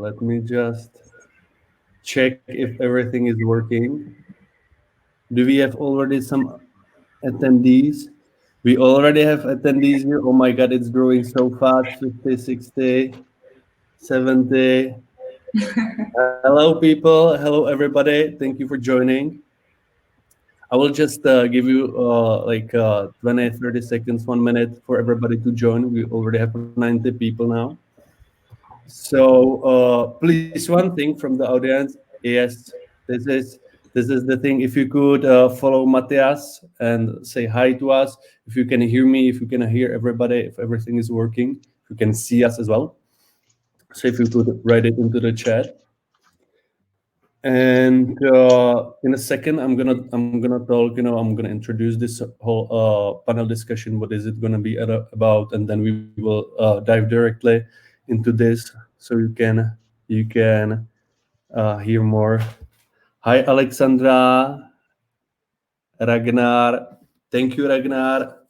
let me just check if everything is working. Do we have already some attendees? We already have attendees here. Oh my God, it's growing so fast. 50, 60, 70. Hello, people. Hello, everybody. Thank you for joining. I will just give you like 20, 30 seconds, 1 minute for everybody to join. We already have 90 people now. So please, one thing from the audience. Yes, this is this is the thing. If you could follow Matthias and say hi to us, if you can hear me, if you can hear everybody, if everything is working, if you can see us as well. So if you could write it into the chat. And in a second, I'm gonna talk. I'm gonna introduce this whole panel discussion. What is it gonna be about? And then we will dive directly into this, so you can hear more. Hi, Alexandra, Ragnar. Thank you, Ragnar.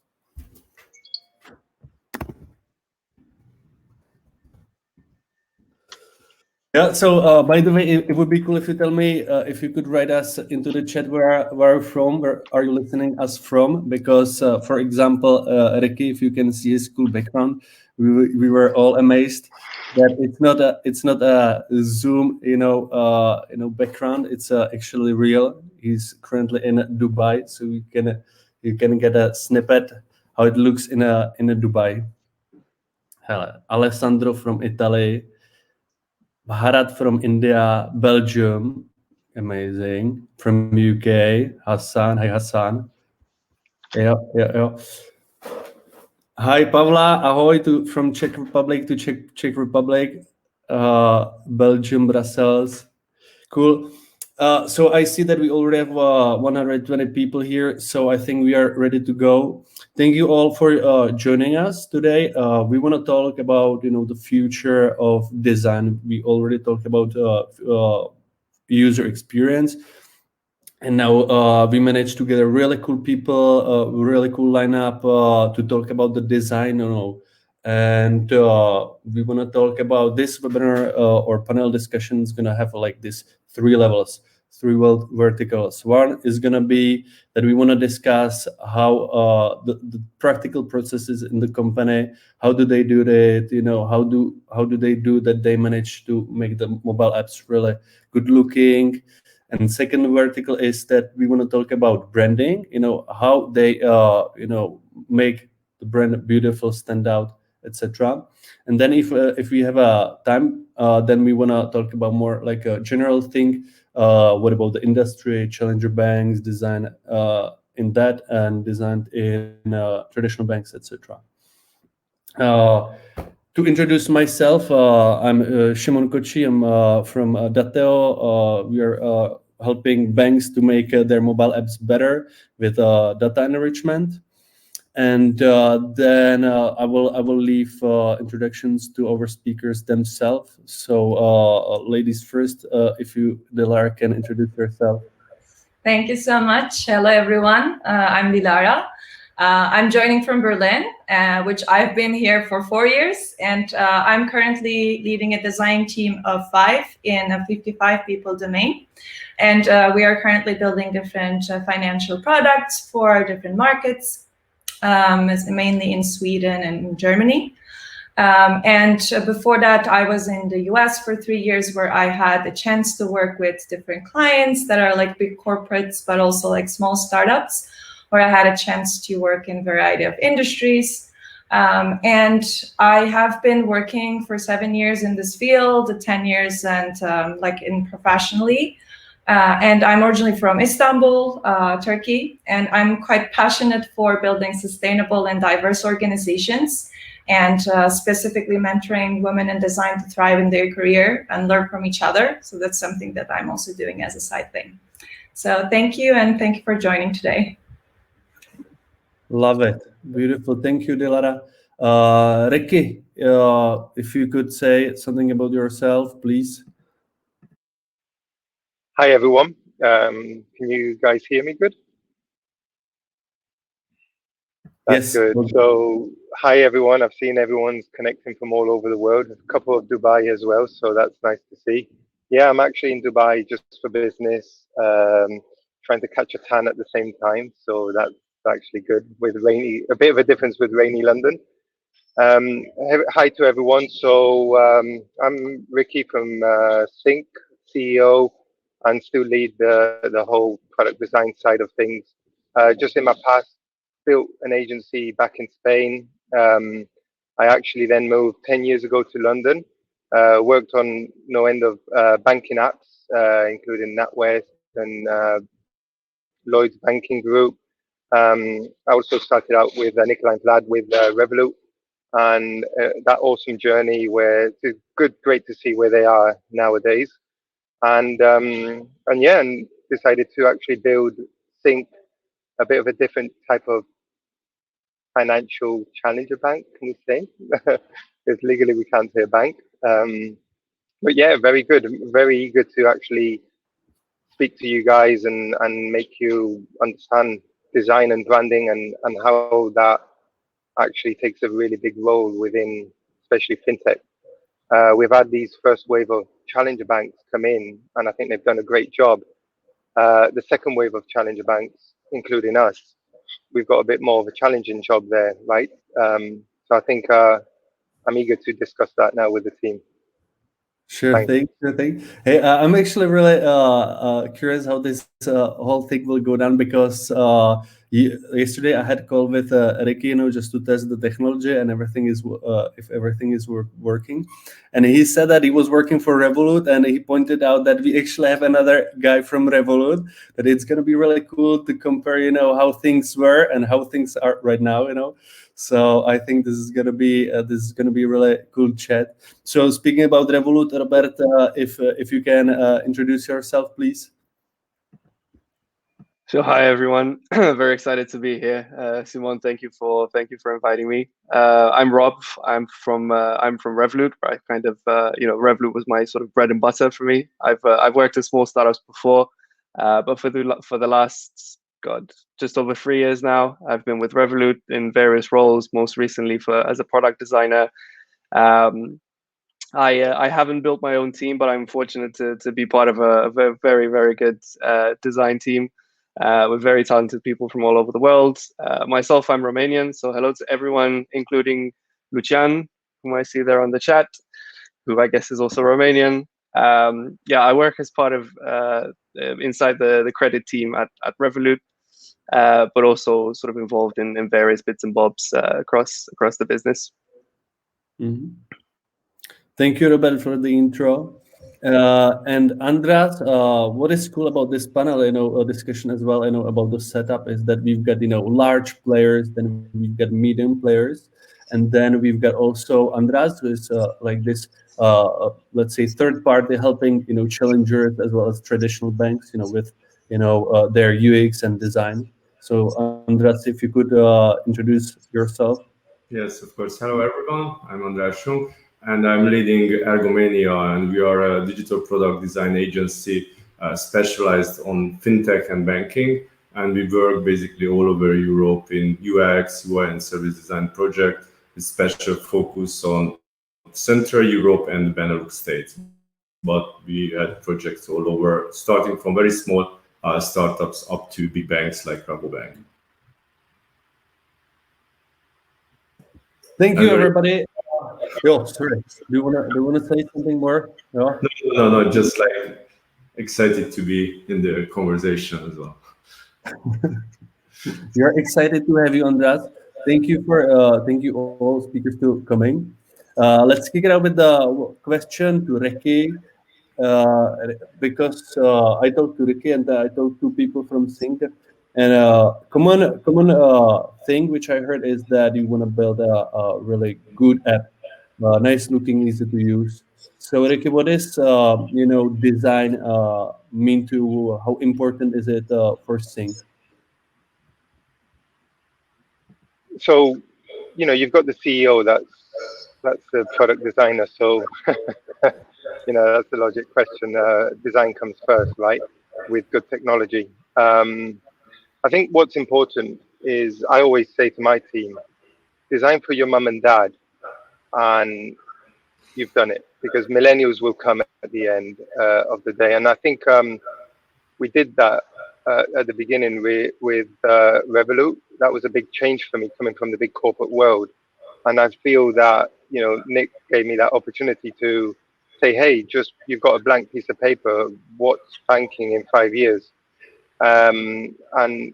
Yeah. So, by the way, it would be cool if you tell me if you could write us into the chat where are you from, where are you listening us from? Because, for example, Ricky, if you can see his school background, we were all amazed that it's not a Zoom background. It's actually real. He's currently in Dubai, so you can get a snippet how it looks in a Dubai. Alessandro from Italy. Bharat from India, Belgium, amazing. From UK, Hassan. Hi, Hassan. Yeah. Hi, Pavla. Ahoy from Czech Republic to Czech Republic, Belgium, Brussels. Cool. So I see that we already have 120 people here, so I think we are ready to go. Thank you all for joining us today. We want to talk about the future of design. We already talked about user experience, and now we managed to get a really cool people, really cool lineup to talk about the design. And we want to talk about this webinar or panel discussion is going to have like this three levels, three verticals. One is going to be that we want to discuss how the practical processes in the company, how do they do that, how do they do that they manage to make the mobile apps really good looking. And second vertical is that we want to talk about branding, how they make the brand beautiful, stand out, etc. And then if we have a time, then we want to talk about more like a general thing. What about the industry, challenger banks, design in that, and designed in traditional banks, etc. To introduce myself, I'm Shimon Kochi. I'm from Dateo. We are helping banks to make their mobile apps better with data enrichment. And then I will leave introductions to our speakers themselves. So, ladies first, if you, Dilara, can introduce yourself. Thank you so much. Hello, everyone. I'm Dilara. I'm joining from Berlin, which I've been here for 4 years, and I'm currently leading a design team of 5 in a 55 people domain. And we are currently building different financial products for different markets, mainly in Sweden and in Germany. And before that, I was in the US for 3 years, where I had a chance to work with different clients that are like big corporates, but also like small startups, where I had a chance to work in a variety of industries. And I have been working for 7 years in this field, 10 years and like in professionally. And I'm originally from Istanbul, Turkey, and I'm quite passionate for building sustainable and diverse organizations, and specifically mentoring women in design to thrive in their career and learn from each other. So that's something that I'm also doing as a side thing. So thank you, and thank you for joining today. Love it. Beautiful. Thank you, Dilara. Ricky, if you could say something about yourself, please. Hi, everyone. Can you guys hear me good? That's good. So, hi everyone. I've seen everyone's connecting from all over the world. A couple of Dubai as well, so that's nice to see. Yeah, I'm actually in Dubai just for business, trying to catch a tan at the same time. So that's actually good. With rainy, a bit of a difference with rainy London. Hi to everyone. So I'm Ricky from Sync, CEO, and still lead the whole product design side of things. Just in my past, built an agency back in Spain. I actually then moved 10 years ago to London. Worked on no end of banking apps, including NatWest and Lloyd's Banking Group. I also started out with Nicola and Vlad with Revolut, and that awesome journey where it's great to see where they are nowadays. And yeah, and decided to actually build Think, a bit of a different type of financial challenger bank, can we say? Because legally we can't say a bank. But yeah, very good. Very eager to actually speak to you guys and make you understand design and branding and how that actually takes a really big role within, especially fintech. We've had these first wave of challenger banks come in, and I think they've done a great job. The second wave of challenger banks, including us, we've got a bit more of a challenging job there, right? So I think I'm eager to discuss that now with the team. Sure thing, sure thing. Hey, I'm actually really curious how this whole thing will go down because yesterday I had a call with Ricky, just to test the technology and everything is if everything is working. And he said that he was working for Revolut, and he pointed out that we actually have another guy from Revolut. That it's gonna be really cool to compare, how things were and how things are right now. So I think this is gonna be a really cool chat. So speaking about Revolut, Robert, if you can introduce yourself, please. So hi everyone, very excited to be here. Simon, thank you for inviting me. I'm Rob. I'm from Revolut. I kind of Revolut was my sort of bread and butter for me. I've worked at small startups before, but for the last just over 3 years now, I've been with Revolut in various roles. Most recently as a product designer. I haven't built my own team, but I'm fortunate to be part of a very, very good design team with very talented people from all over the world. Myself, I'm Romanian, so hello to everyone, including Lucian, whom I see there on the chat, who I guess is also Romanian. I work as part of inside the credit team at Revolut, but also sort of involved in various bits and bobs across the business. Mm-hmm. Thank you, Robert, for the intro. And Andras, what is cool about this panel, discussion as well, about the setup is that we've got, large players, then we've got medium players, and then we've got also Andras, who is like this, let's say, third party helping, challengers as well as traditional banks, with, their UX and design. So Andras, if you could introduce yourself. Yes, of course. Hello, everyone. I'm András Schunk, and I'm leading Ergomania, and we are a digital product design agency specialized on fintech and banking. And we work basically all over Europe in UX, UI, and service design project with special focus on Central Europe and Benelux states. But we had projects all over, starting from very small startups up to big banks like Rabobank. Thank you, everybody. Sorry. Do you wanna say something more? No. Just like excited to be in the conversation as well. We are excited to have you, Andras. Thank you all speakers to coming. Let's kick it out with the question to Ricky. Because I talked to Ricky and I talked to people from Sync, and common thing which I heard is that you want to build a really good app, nice looking, easy to use. So Ricky, what is design mean to? How important is it for Sync? So, you've got the CEO. That's the product designer. So, that's the logic question. Design comes first, right? With good technology. I think what's important is I always say to my team, design for your mum and dad, and you've done it, because millennials will come at the end of the day. And I think we did that at the beginning with Revolut. That was a big change for me, coming from the big corporate world. And I feel that, you know, Nick gave me that opportunity to say, hey, just, you've got a blank piece of paper. What's banking in 5 years? And,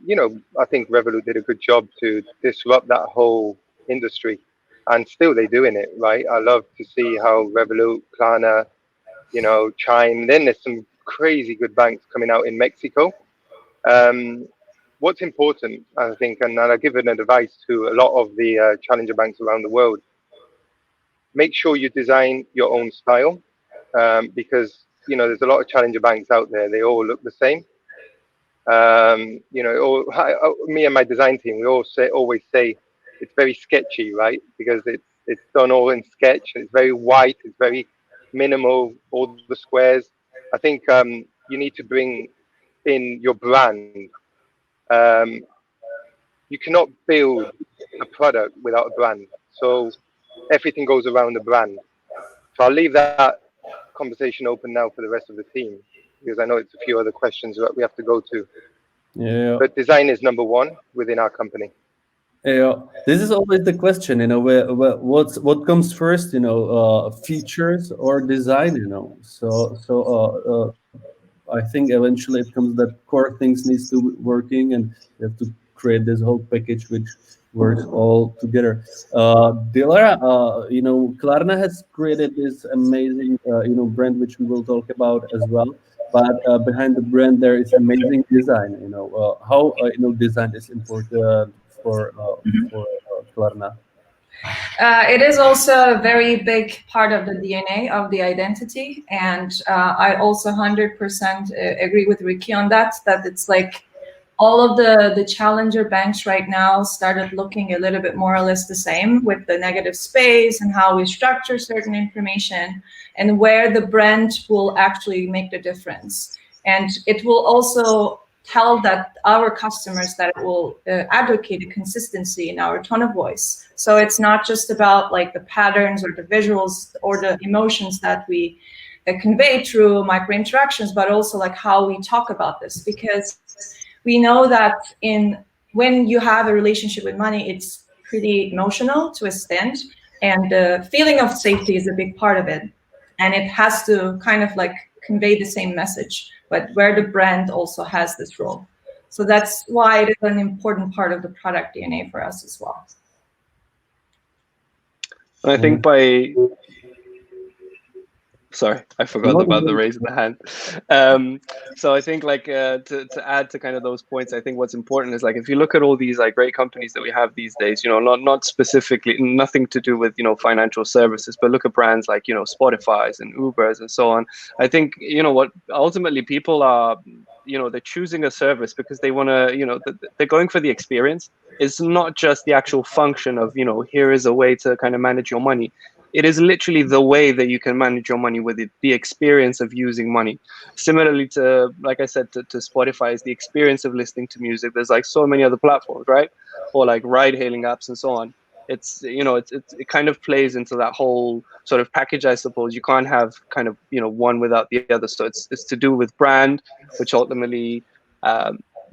you know, I think Revolut did a good job to disrupt that whole industry. And still they're doing it, right? I love to see how Revolut, Klarna, you know, Chime, then there's some crazy good banks coming out in Mexico. What's important, I think, and I'll give an advice to a lot of the challenger banks around the world, make sure you design your own style, because, you know, there's a lot of challenger banks out there. They all look the same. You know, me and my design team, we always say it's very sketchy, right? Because it's done all in sketch. It's very white. It's very minimal. All the squares. I think you need to bring in your brand. You cannot build a product without a brand. So everything goes around the brand. So I'll leave that conversation open now for the rest of the team, because I know it's a few other questions that we have to go to. Yeah. But design is number one within our company. Yeah, this is always the question, you know, what comes first, you know, features or design, you know. So I think eventually it comes that core things needs to be working, and you have to create this whole package which works all together. Dilara, you know, Klarna has created this amazing, you know, brand which we will talk about as well. But behind the brand there is amazing design. You know, how you know design is important for Klarna. It is also a very big part of the DNA of the identity, and I also 100% agree with Ricky on that. That it's like all of the challenger banks right now started looking a little bit more or less the same, with the negative space and how we structure certain information and where the brand will actually make the difference. And it will also tell that our customers that it will advocate a consistency in our tone of voice. So it's not just about like the patterns or the visuals or the emotions that we convey through micro interactions, but also like how we talk about this, because we know that when you have a relationship with money, it's pretty emotional to a extent, and the feeling of safety is a big part of it, and it has to kind of like convey the same message, but where the brand also has this role. So that's why it is an important part of the product DNA for us as well. I think sorry, I forgot about the raise of the hand. So I think like to add to kind of those points, I think what's important is like if you look at all these like great companies that we have these days, you know, not specifically, nothing to do with, you know, financial services, but look at brands like, you know, Spotify's and Uber's and so on. I think, you know, what ultimately people are, you know, they're choosing a service because they want to, you know, they're going for the experience. It's not just the actual function of, you know, here is a way to kind of manage your money. It is literally the way that you can manage your money with it, the experience of using money. Similarly to, like I said, to Spotify is the experience of listening to music. There's like so many other platforms, right? Or like ride-hailing apps and so on. It's, you know, it kind of plays into that whole sort of package, I suppose. You can't have kind of, you know, one without the other. So it's to do with brand, which ultimately,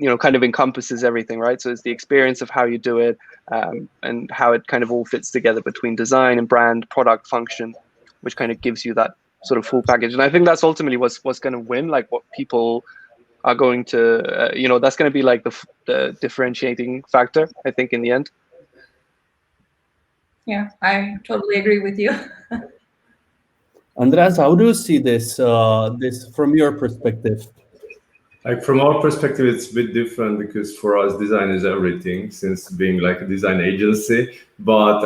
you know, kind of encompasses everything, right? So it's the experience of how you do it, and how it kind of all fits together between design and brand, product, function, which kind of gives you that sort of full package. And I think that's ultimately what's going to win, like what people are going to, you know, that's going to be like the differentiating factor, I think, in the end. Yeah, I totally agree with you. Andreas, how do you see this this from your perspective? Like from our perspective, it's a bit different because for us, design is everything since being like a design agency. But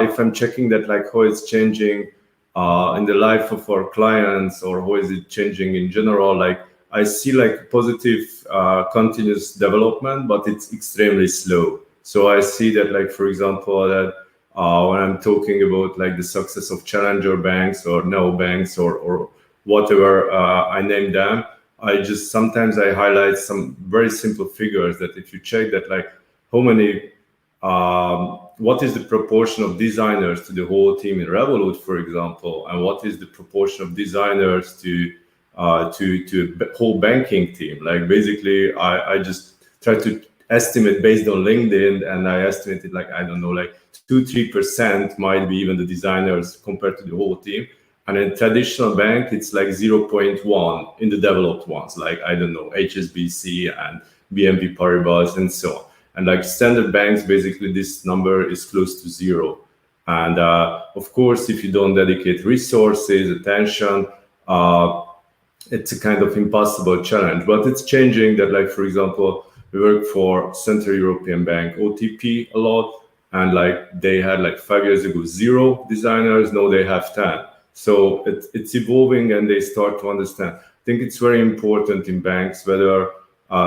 if I'm checking that, like how it's changing in the life of our clients, or how is it changing in general, like I see like positive continuous development, but it's extremely slow. So I see that, like, for example, that when I'm talking about like the success of challenger banks or neobanks or whatever I name them, I just sometimes I highlight some very simple figures that if you check that, like how many, what is the proportion of designers to the whole team in Revolut, for example, and what is the proportion of designers to a whole banking team? Like basically, I just try to estimate based on LinkedIn, and I estimated like, I don't know, like 2-3% might be even the designers compared to the whole team. And in traditional bank, it's like 0.1 in the developed ones, like, I don't know, HSBC and BNP Paribas and so on. And like standard banks, basically this number is close to 0. And of course, if you don't dedicate resources, attention, it's a kind of impossible challenge. But it's changing that, like, for example, we work for Central European Bank, OTP, a lot. And like they had like 5 years ago, 0 designers, now they have 10. So it's evolving and they start to understand. I think it's very important in banks, whether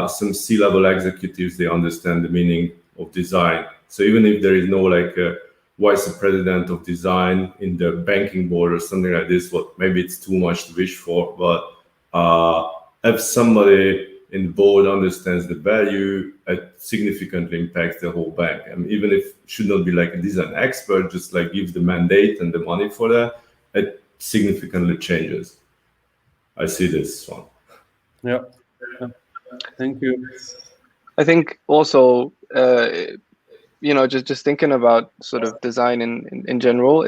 some C-level executives, they understand the meaning of design. So even if there is no like a vice president of design in the banking board or something like this, what maybe it's too much to wish for, but if somebody in the board understands the value, it significantly impacts the whole bank. And even if it should not be like a design expert, just like gives the mandate and the money for that, it significantly changes. I see this one. Yeah. Thank you. I think also, just thinking about sort of design in general,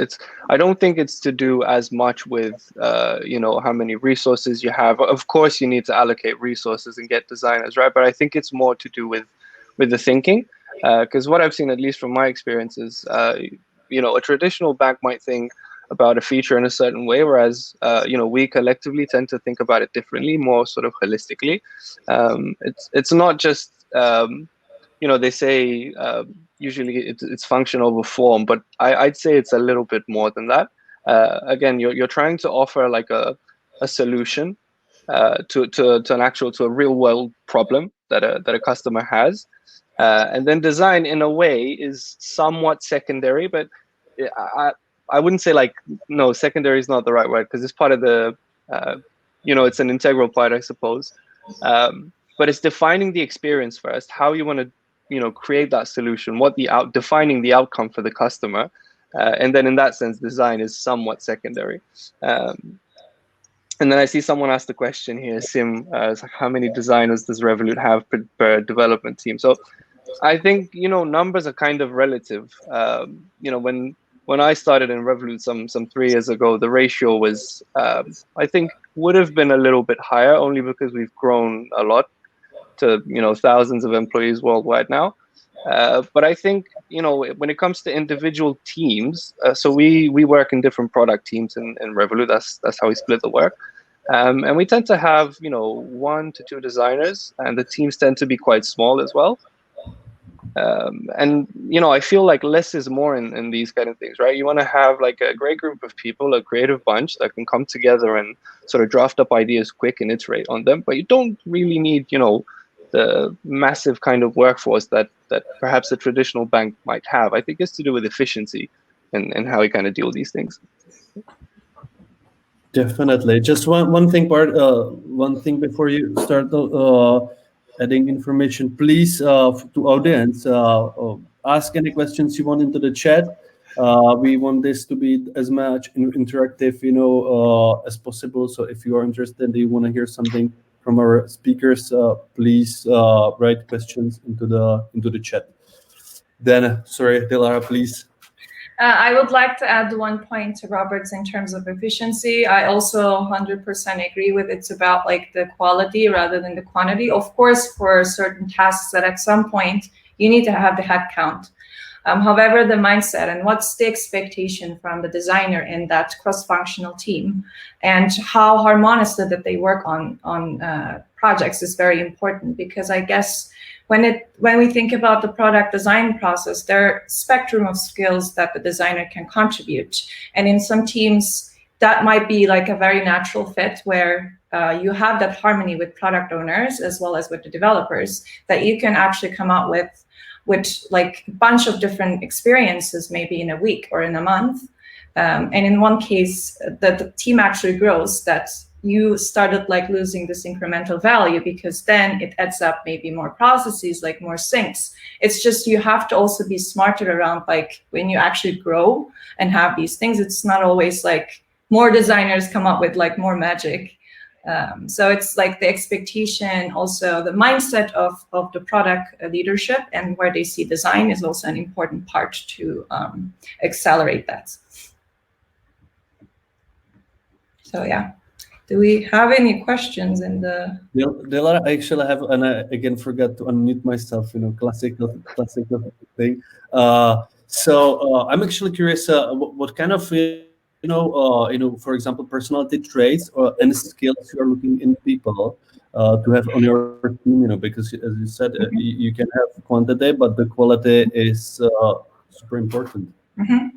I don't think it's to do as much with, how many resources you have. Of course, you need to allocate resources and get designers, right? But I think it's more to do with the thinking, because what I've seen, at least from my experiences, a traditional bank might think about a feature in a certain way, whereas we collectively tend to think about it differently, more sort of holistically. It's not just they say usually it's function over form, but I'd say it's a little bit more than that. Again, you're trying to offer like a solution to a real world problem that a customer has, and then design in a way is somewhat secondary, but I wouldn't say like, no, secondary is not the right word, because it's part of the, it's an integral part, I suppose. But it's defining the experience first, how you want to, create that solution, defining the outcome for the customer. And then in that sense, design is somewhat secondary. And then I see someone ask the question here, Sim, how many designers does Revolut have per development team? So I think, numbers are kind of relative. When I started in Revolut some 3 years ago, the ratio was, I think, would have been a little bit higher, only because we've grown a lot to, thousands of employees worldwide now. But I think, when it comes to individual teams, so we work in different product teams in Revolut. That's how we split the work. And we tend to have, 1 to 2 designers, and the teams tend to be quite small as well. And I feel like less is more in these kind of things, right? You want to have like a great group of people, a creative bunch that can come together and sort of draft up ideas quick and iterate on them. But you don't really need, the massive kind of workforce that perhaps a traditional bank might have. I think it's to do with efficiency and how we kind of deal with these things. Definitely. Just one thing before you start adding information, please, to audience, ask any questions you want into the chat. We want this to be as much interactive, as possible. So if you are interested and you want to hear something from our speakers, please write questions into the chat. Then, sorry, Dilara, please. I would like to add one point to Robert's in terms of efficiency. I also 100% agree with it's about like the quality rather than the quantity. Of course, for certain tasks that at some point you need to have the head count. However, the mindset and what's the expectation from the designer in that cross-functional team and how harmoniously that they work on projects is very important, because I guess when we think about the product design process, there are a spectrum of skills that the designer can contribute. And in some teams, that might be like a very natural fit where you have that harmony with product owners as well as with the developers, that you can actually come out with like a bunch of different experiences, maybe in a week or in a month. And in one case, the team actually grows, that you started like losing this incremental value, because then it adds up maybe more processes, like more syncs. It's just you have to also be smarter around like when you actually grow and have these things, it's not always like more designers come up with like more magic. So it's like the expectation, also the mindset of the product leadership and where they see design is also an important part to accelerate that. So yeah, do we have any questions in the? Dilara, I actually have, and I again forgot to unmute myself. Classical thing. So I'm actually curious. What kind of for example, personality traits or any skills you are looking in people to have on your team? Because as you said, you can have quantity, but the quality is super important. Mm-hmm.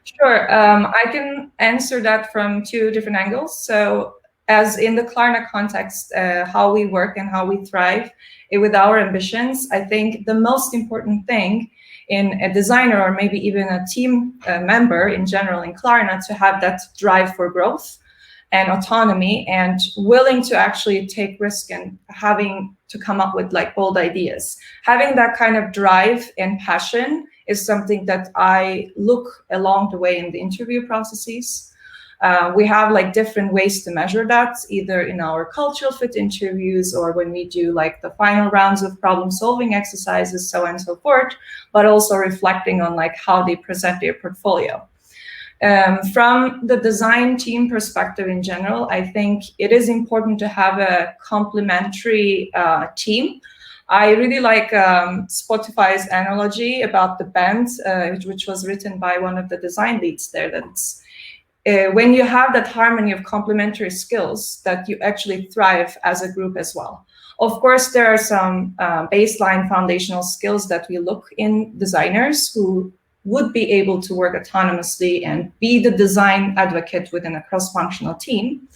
Sure, I can answer that from two different angles. So as in the Klarna context, how we work and how we thrive with our ambitions, I think the most important thing in a designer or maybe even a team member in general in Klarna to have that drive for growth and autonomy and willing to actually take risk and having to come up with like bold ideas. Having that kind of drive and passion is something that I look along the way in the interview processes. We have like different ways to measure that, either in our cultural fit interviews or when we do like the final rounds of problem solving exercises, so on and so forth, but also reflecting on like how they present their portfolio. From the design team perspective in general, I think it is important to have a complementary team. I really like Spotify's analogy about the band, which was written by one of the design leads there. That's when you have that harmony of complementary skills, that you actually thrive as a group as well. Of course, there are some baseline foundational skills that we look in designers who would be able to work autonomously and be the design advocate within a cross-functional team.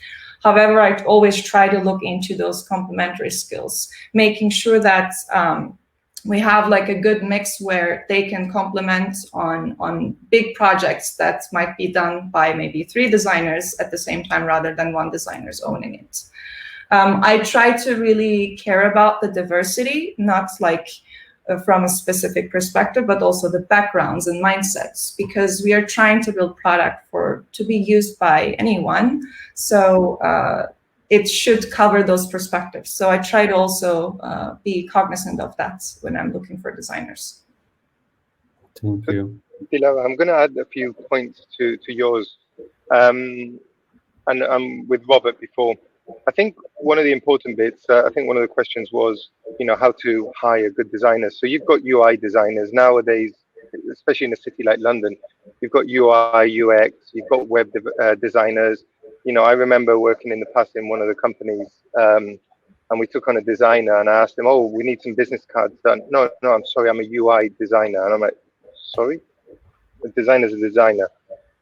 However, I always try to look into those complementary skills, making sure that we have like a good mix where they can complement on big projects that might be done by maybe 3 designers at the same time rather than 1 designer's owning it. I try to really care about the diversity, not like from a specific perspective, but also the backgrounds and mindsets, because we are trying to build product to be used by anyone. So it should cover those perspectives. So I try to also be cognizant of that when I'm looking for designers. Thank you. Dilara, I'm going to add a few points to yours. And I'm with Robert before. I think one of the important bits, I think one of the questions was, how to hire good designers. So you've got UI designers nowadays, especially in a city like London. You've got UI, UX, you've got web designers. I remember working in the past in one of the companies, and we took on a designer, and I asked him, "Oh, we need some business cards done." No, I'm sorry, I'm a UI designer. And I'm like, sorry? The designer's a designer.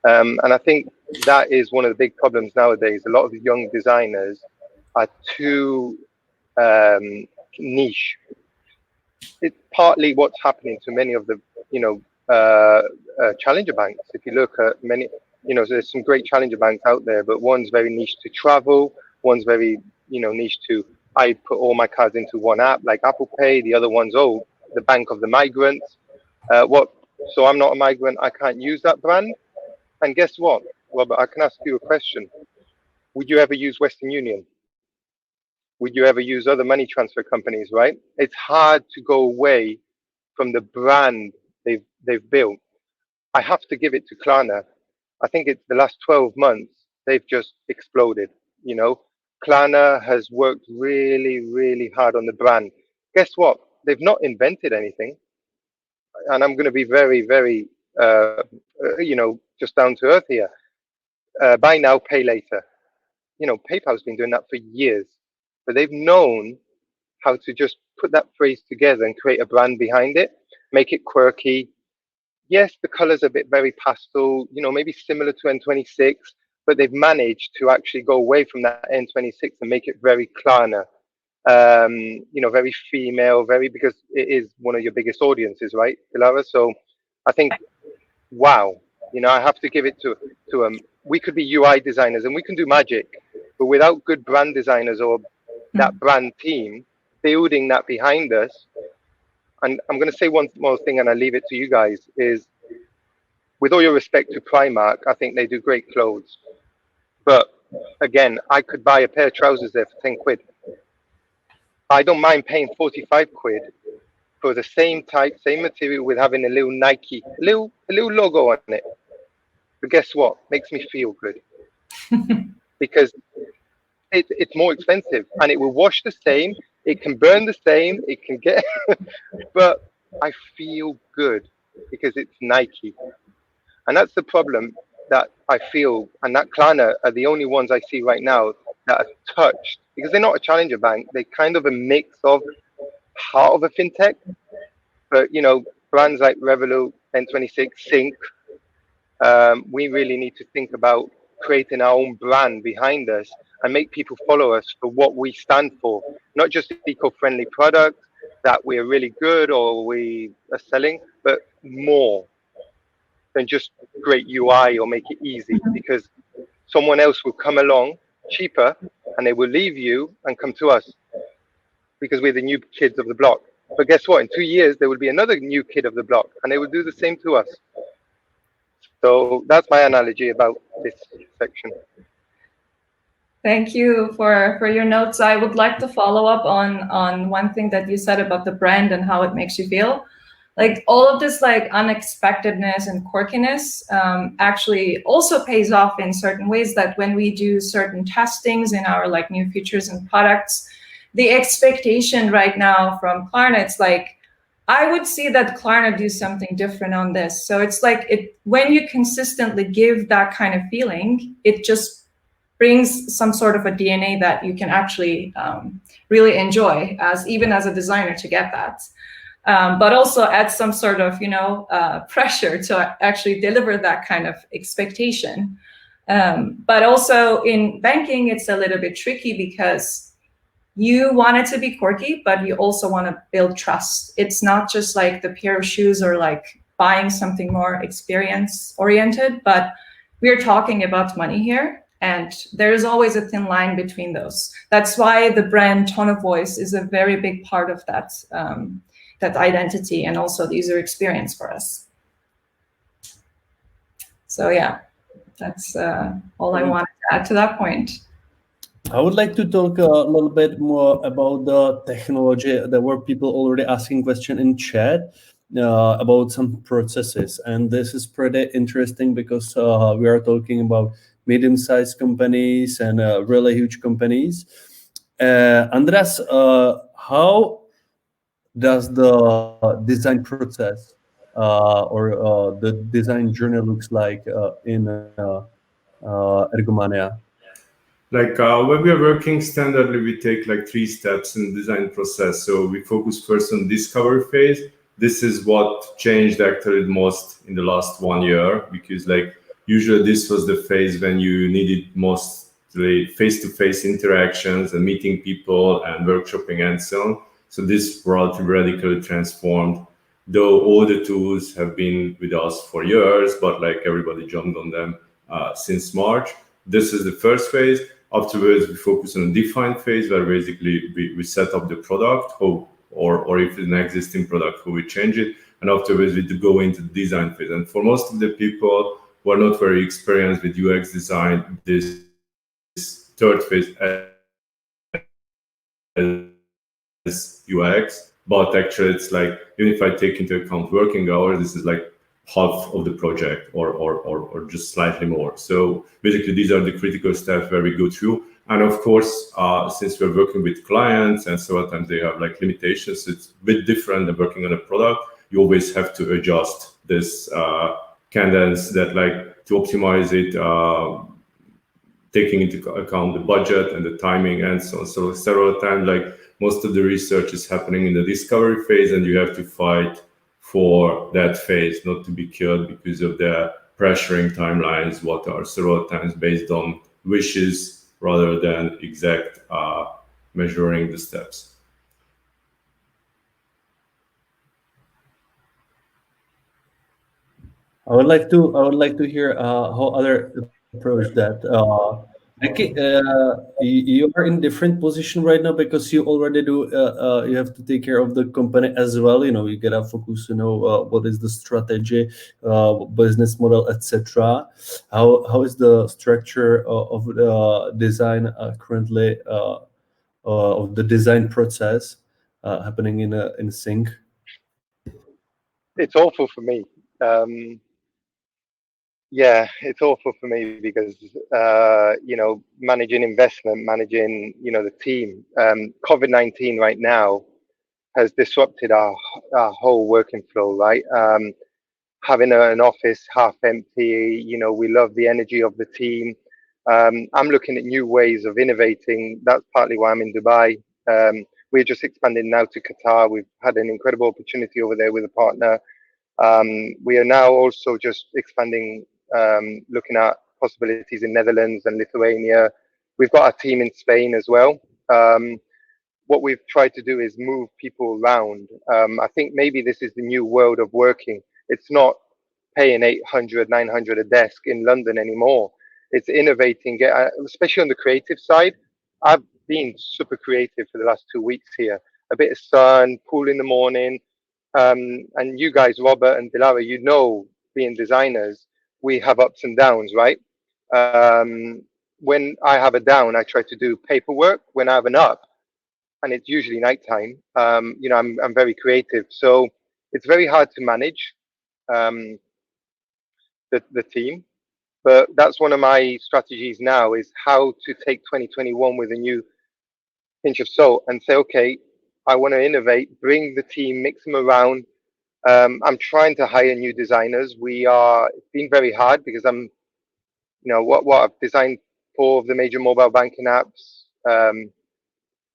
And I think that is one of the big problems nowadays. A lot of the young designers are too niche. It's partly what's happening to many of the, challenger banks. If you look at many, there's some great challenger banks out there, but one's very niche to travel. One's very, niche to, I put all my cards into one app like Apple Pay. The other one's, the bank of the migrants. So I'm not a migrant. I can't use that brand. And guess what, Robert, I can ask you a question. Would you ever use Western Union? Would you ever use other money transfer companies, right? It's hard to go away from the brand they've built. I have to give it to Klarna. I think it's the last 12 months, they've just exploded. Klarna has worked really, really hard on the brand. Guess what? They've not invented anything. And I'm going to be very, very, just down to earth here. Buy now, pay later. PayPal's been doing that for years, but they've known how to just put that phrase together and create a brand behind it, make it quirky. Yes, the colors are a bit very pastel, maybe similar to N26, but they've managed to actually go away from that N26 and make it very Klarna, very female, because it is one of your biggest audiences, right, Dilara? So I think, wow, I have to give it to them. We could be UI designers and we can do magic. But without good brand designers or that brand team building that behind us, and I'm going to say one more thing and I'll leave it to you guys, is with all your respect to Primark, I think they do great clothes. But again, I could buy a pair of trousers there for 10 quid. I don't mind paying 45 quid for the same type, same material with having a little Nike, a little logo on it. But guess what? Makes me feel good because it's more expensive and it will wash the same. It can burn the same. It can get, but I feel good because it's Nike. And that's the problem that I feel. And that Klarna are the only ones I see right now that are touched because they're not a challenger bank. They're kind of a mix of part of a fintech. But, you know, brands like Revolut, N26, Sync, we really need to think about creating our own brand behind us and make people follow us for what we stand for, not just eco-friendly products that we're really good or we are selling, but more than just great UI or make it easy, because someone else will come along cheaper and they will leave you and come to us because we're the new kids of the block. But guess what? In 2 years, there will be another new kid of the block and they will do the same to us. So that's my analogy about this section. Thank you for your notes. I would like to follow up on one thing that you said about the brand and how it makes you feel. Like all of this like unexpectedness and quirkiness actually also pays off in certain ways, that when we do certain testings in our like new features and products, the expectation right now from Klarna, it's like, I would see that Klarna do something different on this. So it's like when you consistently give that kind of feeling, it just brings some sort of a DNA that you can actually really enjoy even as a designer to get that. But also add some sort of, pressure to actually deliver that kind of expectation. But also in banking, it's a little bit tricky because you want it to be quirky, but you also want to build trust. It's not just like the pair of shoes or like buying something more experience oriented, but we're talking about money here. And there's always a thin line between those. That's why the brand tone of voice is a very big part of that, that identity and also the user experience for us. So yeah, that's all I wanted to add to that point. I would like to talk a little bit more about the technology. There were people already asking questions in chat about some processes. And this is pretty interesting because we are talking about medium-sized companies and really huge companies. Andreas, how does the design process or the design journey looks like in Ergomania? Like when we are working standardly, we take like 3 steps in the design process. So we focus first on discovery phase. This is what changed actually the most in the last 1 year, because like usually this was the phase when you needed mostly face-to-face interactions and meeting people and workshopping and so on. So this brought radically transformed, though all the tools have been with us for years, but like everybody jumped on them since March. This is the first phase. Afterwards, we focus on a defined phase where basically we set up the product, or if it's an existing product, how we change it. And afterwards, we go into the design phase. And for most of the people who are not very experienced with UX design, this third phase is UX. But actually, it's like, even if I take into account working hours, this is like half of the project or just slightly more. So basically these are the critical steps where we go through. And of course, since we're working with clients and so sometimes they have like limitations, it's a bit different than working on a product. You always have to adjust this cadence that like to optimize it, taking into account the budget and the timing and so on. So several times, like most of the research is happening in the discovery phase and you have to fight for that phase not to be killed because of the pressuring timelines, what are several times based on wishes rather than exact measuring the steps. I would like to hear how other approach that. Okay, you are in different position right now because you already do. You have to take care of the company as well. You gotta focus. What is the strategy, business model, etc. How is the structure of the design currently of the design process happening in sync? It's awful for me. Yeah, it's awful for me because managing investment, managing the team. COVID-19 right now has disrupted our whole working flow. Right, having an office half empty. We love the energy of the team. I'm looking at new ways of innovating. That's partly why I'm in Dubai. We're just expanding now to Qatar. We've had an incredible opportunity over there with a partner. We are now also just expanding, looking at possibilities in Netherlands and Lithuania. We've got a team in Spain as well. What we've tried to do is move people around. I think maybe this is the new world of working. It's not paying 800, 900 a desk in London anymore. It's innovating, especially on the creative side. I've been super creative for the last 2 weeks here. A bit of sun, pool in the morning. And you guys, Robert and Dilara, being designers, we have ups and downs, right? When I have a down, I try to do paperwork. When I have an up, and it's usually nighttime, I'm very creative. So it's very hard to manage the team. But that's one of my strategies now, is how to take 2021 with a new pinch of salt and say, okay, I want to innovate, bring the team, mix them around. I'm trying to hire new designers. It's been very hard because what I've designed 4 of the major mobile banking apps.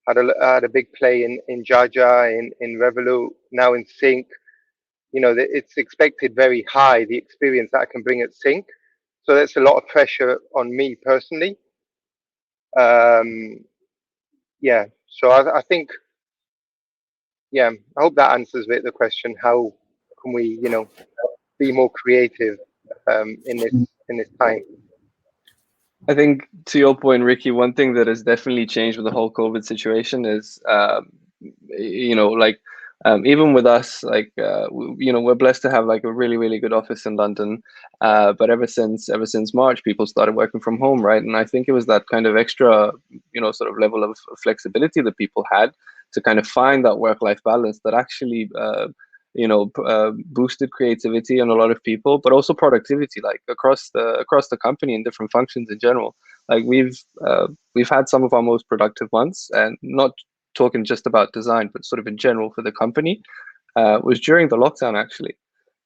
Had a big play in Jaja, in Revolut, now in Sync. It's expected very high, the experience that I can bring at Sync. So that's a lot of pressure on me personally. Yeah, so I think, I hope that answers the question. How can we, be more creative in this time? I think to your point, Ricky, one thing that has definitely changed with the whole COVID situation is, even with us, we're blessed to have like a really, really good office in London. But ever since March, people started working from home, right? And I think it was that kind of extra, sort of level of flexibility that people had to kind of find that work-life balance that actually, boosted creativity in a lot of people, but also productivity, like across the company and different functions in general. Like we've had some of our most productive months, and not talking just about design, but sort of in general for the company, was during the lockdown actually.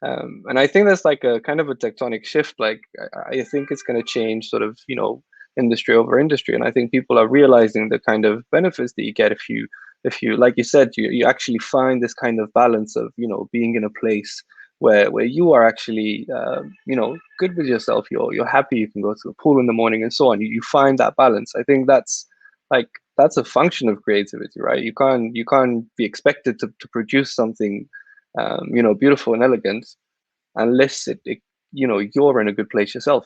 And I think that's like a kind of a tectonic shift. Like I think it's going to change sort of, industry over industry. And I think people are realizing the kind of benefits that you get if you, like you said, you actually find this kind of balance of, being in a place where you are actually, good with yourself. You're happy. You can go to the pool in the morning and so on. You find that balance. I think that's a function of creativity, right? You can't be expected to produce something, beautiful and elegant unless you're in a good place yourself.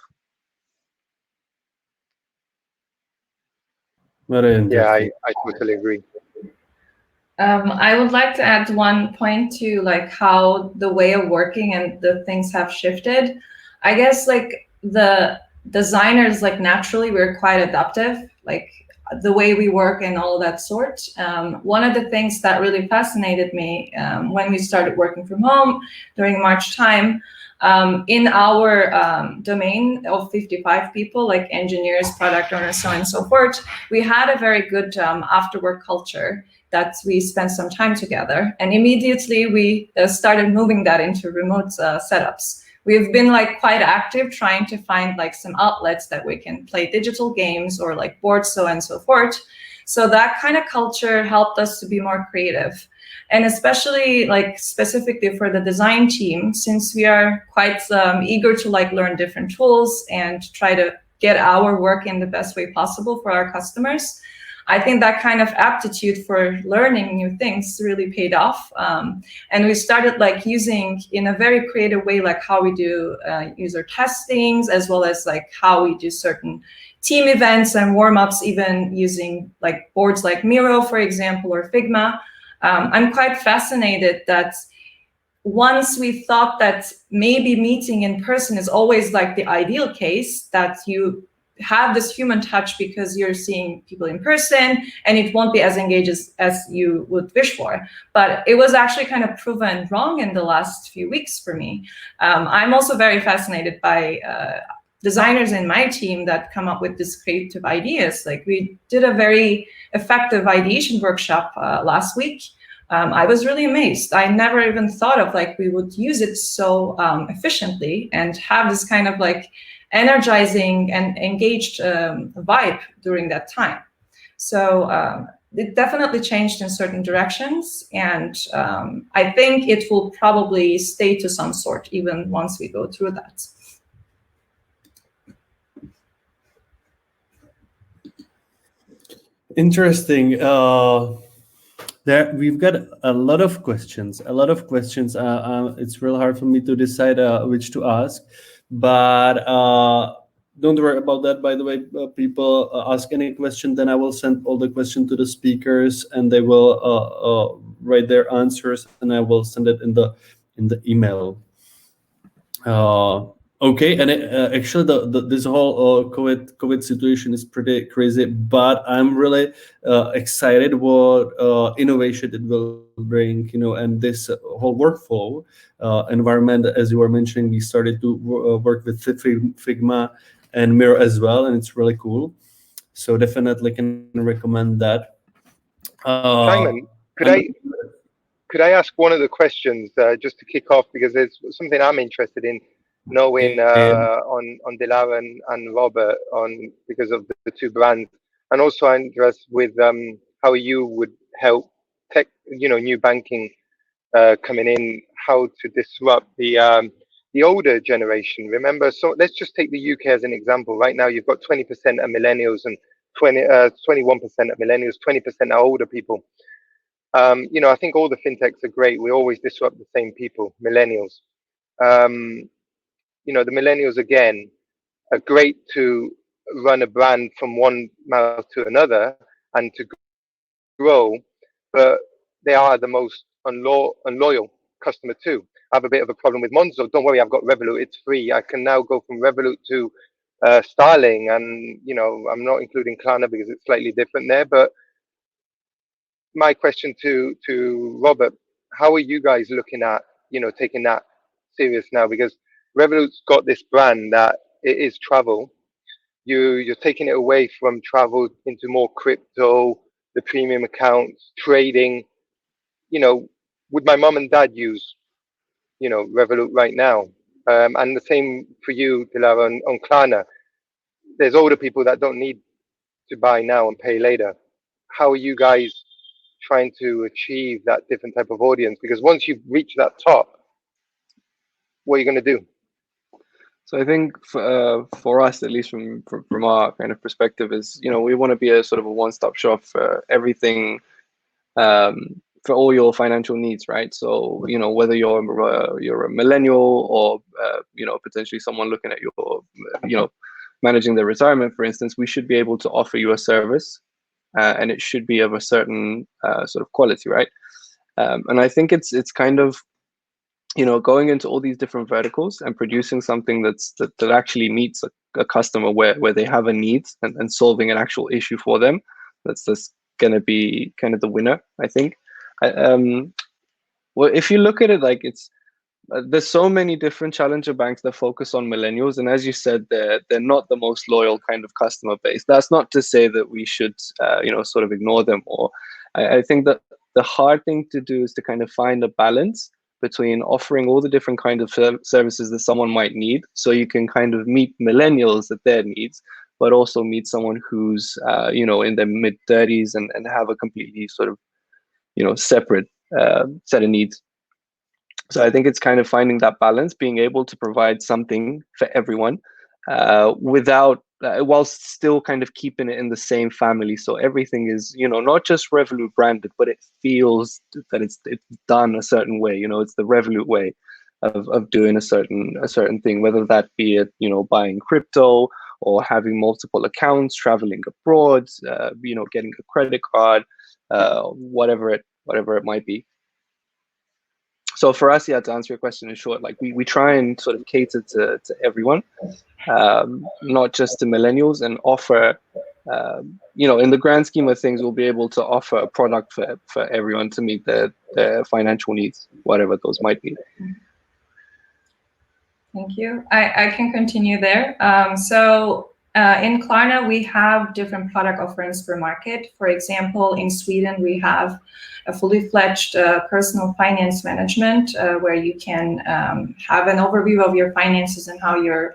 Very interesting. Yeah, I totally agree. I would like to add one point to like how the way of working and the things have shifted. I guess like the designers, like naturally we're quite adaptive, like the way we work and all that sort. One of the things that really fascinated me when we started working from home during March time, in our domain of 55 people, like engineers, product owners, so on and so forth, we had a very good after work culture that we spent some time together. And immediately we started moving that into remote setups. We've been like quite active trying to find like some outlets that we can play digital games or like boards, so on and so forth. So that kind of culture helped us to be more creative. And especially like specifically for the design team, since we are quite eager to like learn different tools and try to get our work in the best way possible for our customers, I think that kind of aptitude for learning new things really paid off. And we started like using in a very creative way, like how we do user testings, as well as like how we do certain, team events and warm-ups, even using like boards like Miro, for example, or Figma. I'm quite fascinated that once we thought that maybe meeting in person is always like the ideal case, that you have this human touch because you're seeing people in person and it won't be as engaged as you would wish for. But it was actually kind of proven wrong in the last few weeks for me. I'm also very fascinated by designers in my team that come up with these creative ideas. Like we did a very effective ideation workshop last week. I was really amazed. I never even thought of like we would use it so efficiently and have this kind of like energizing and engaged vibe during that time. So it definitely changed in certain directions, and I think it will probably stay to some sort even once we go through that. Interesting. There we've got a lot of questions. It's real hard for me to decide which to ask, but don't worry about that. By the way, people ask any question, then I will send all the question to the speakers, and they will write their answers, and I will send it in the email. Okay, and actually, this whole COVID situation is pretty crazy, but I'm really excited what innovation it will bring, and this whole workflow environment. As you were mentioning, we started to work with Figma and Miro as well, and it's really cool. So definitely can recommend that. Simon, could I ask one of the questions just to kick off, because there's something I'm interested in knowing on Dilara and Robert on because of the two brands, and also I'm interested with how you would help tech, new banking coming in, how to disrupt the older generation. Remember, so let's just take the UK as an example. Right now, you've got 20% of millennials and 21% of millennials, 20% are older people. I think all the fintechs are great. We always disrupt the same people, millennials. The millennials, again, are great to run a brand from one mouth to another and to grow, but they are the most unloyal customer too. I have a bit of a problem with Monzo. Don't worry, I've got Revolut. It's free. I can now go from Revolut to Starling, and I'm not including Klarna because it's slightly different there. But my question to Robert, how are you guys looking at taking that serious now? Because Revolut's got this brand that it is travel. You're taking it away from travel into more crypto, the premium accounts, trading. Would my mom and dad use Revolut right now? And the same for you, Dilara, on Klarna. There's older people that don't need to buy now and pay later. How are you guys trying to achieve that different type of audience? Because once you've reached that top, what are you going to do? So I think for us, at least from our kind of perspective, is we want to be a sort of a one-stop shop for everything, for all your financial needs, right? So whether you're a millennial or potentially someone looking at your managing their retirement, for instance, we should be able to offer you a service, and it should be of a certain sort of quality, right? And I think it's kind of going into all these different verticals and producing something that actually meets a customer where they have a need, and solving an actual issue for them. That's going to be kind of the winner, I think. Well, if you look at it, like there's so many different challenger banks that focus on millennials, and as you said, they're not the most loyal kind of customer base. That's not to say that we should sort of ignore them, or I think that the hard thing to do is to kind of find a balance between offering all the different kind of services that someone might need, so you can kind of meet millennials at their needs, but also meet someone who's in their mid-30s and have a completely sort of separate set of needs. So I think it's kind of finding that balance, being able to provide something for everyone without whilst still kind of keeping it in the same family. So everything is, not just Revolut branded, but it feels that it's done a certain way. It's the Revolut way of doing a certain thing, whether that be it, buying crypto or having multiple accounts, traveling abroad, getting a credit card, whatever it might be. So for us, yeah, to answer your question in short, like we try and sort of cater to everyone, not just to millennials, and offer, in the grand scheme of things, we'll be able to offer a product for everyone to meet their financial needs, whatever those might be. Thank you. I can continue there. In Klarna, we have different product offerings per market. For example, in Sweden, we have a fully fledged personal finance management where you can have an overview of your finances and how you're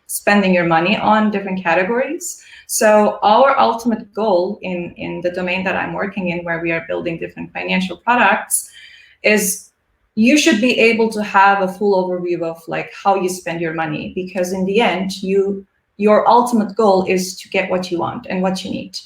spending your money on different categories. So our ultimate goal in the domain that I'm working in, where we are building different financial products, is you should be able to have a full overview of like how you spend your money, because in the end, your ultimate goal is to get what you want and what you need.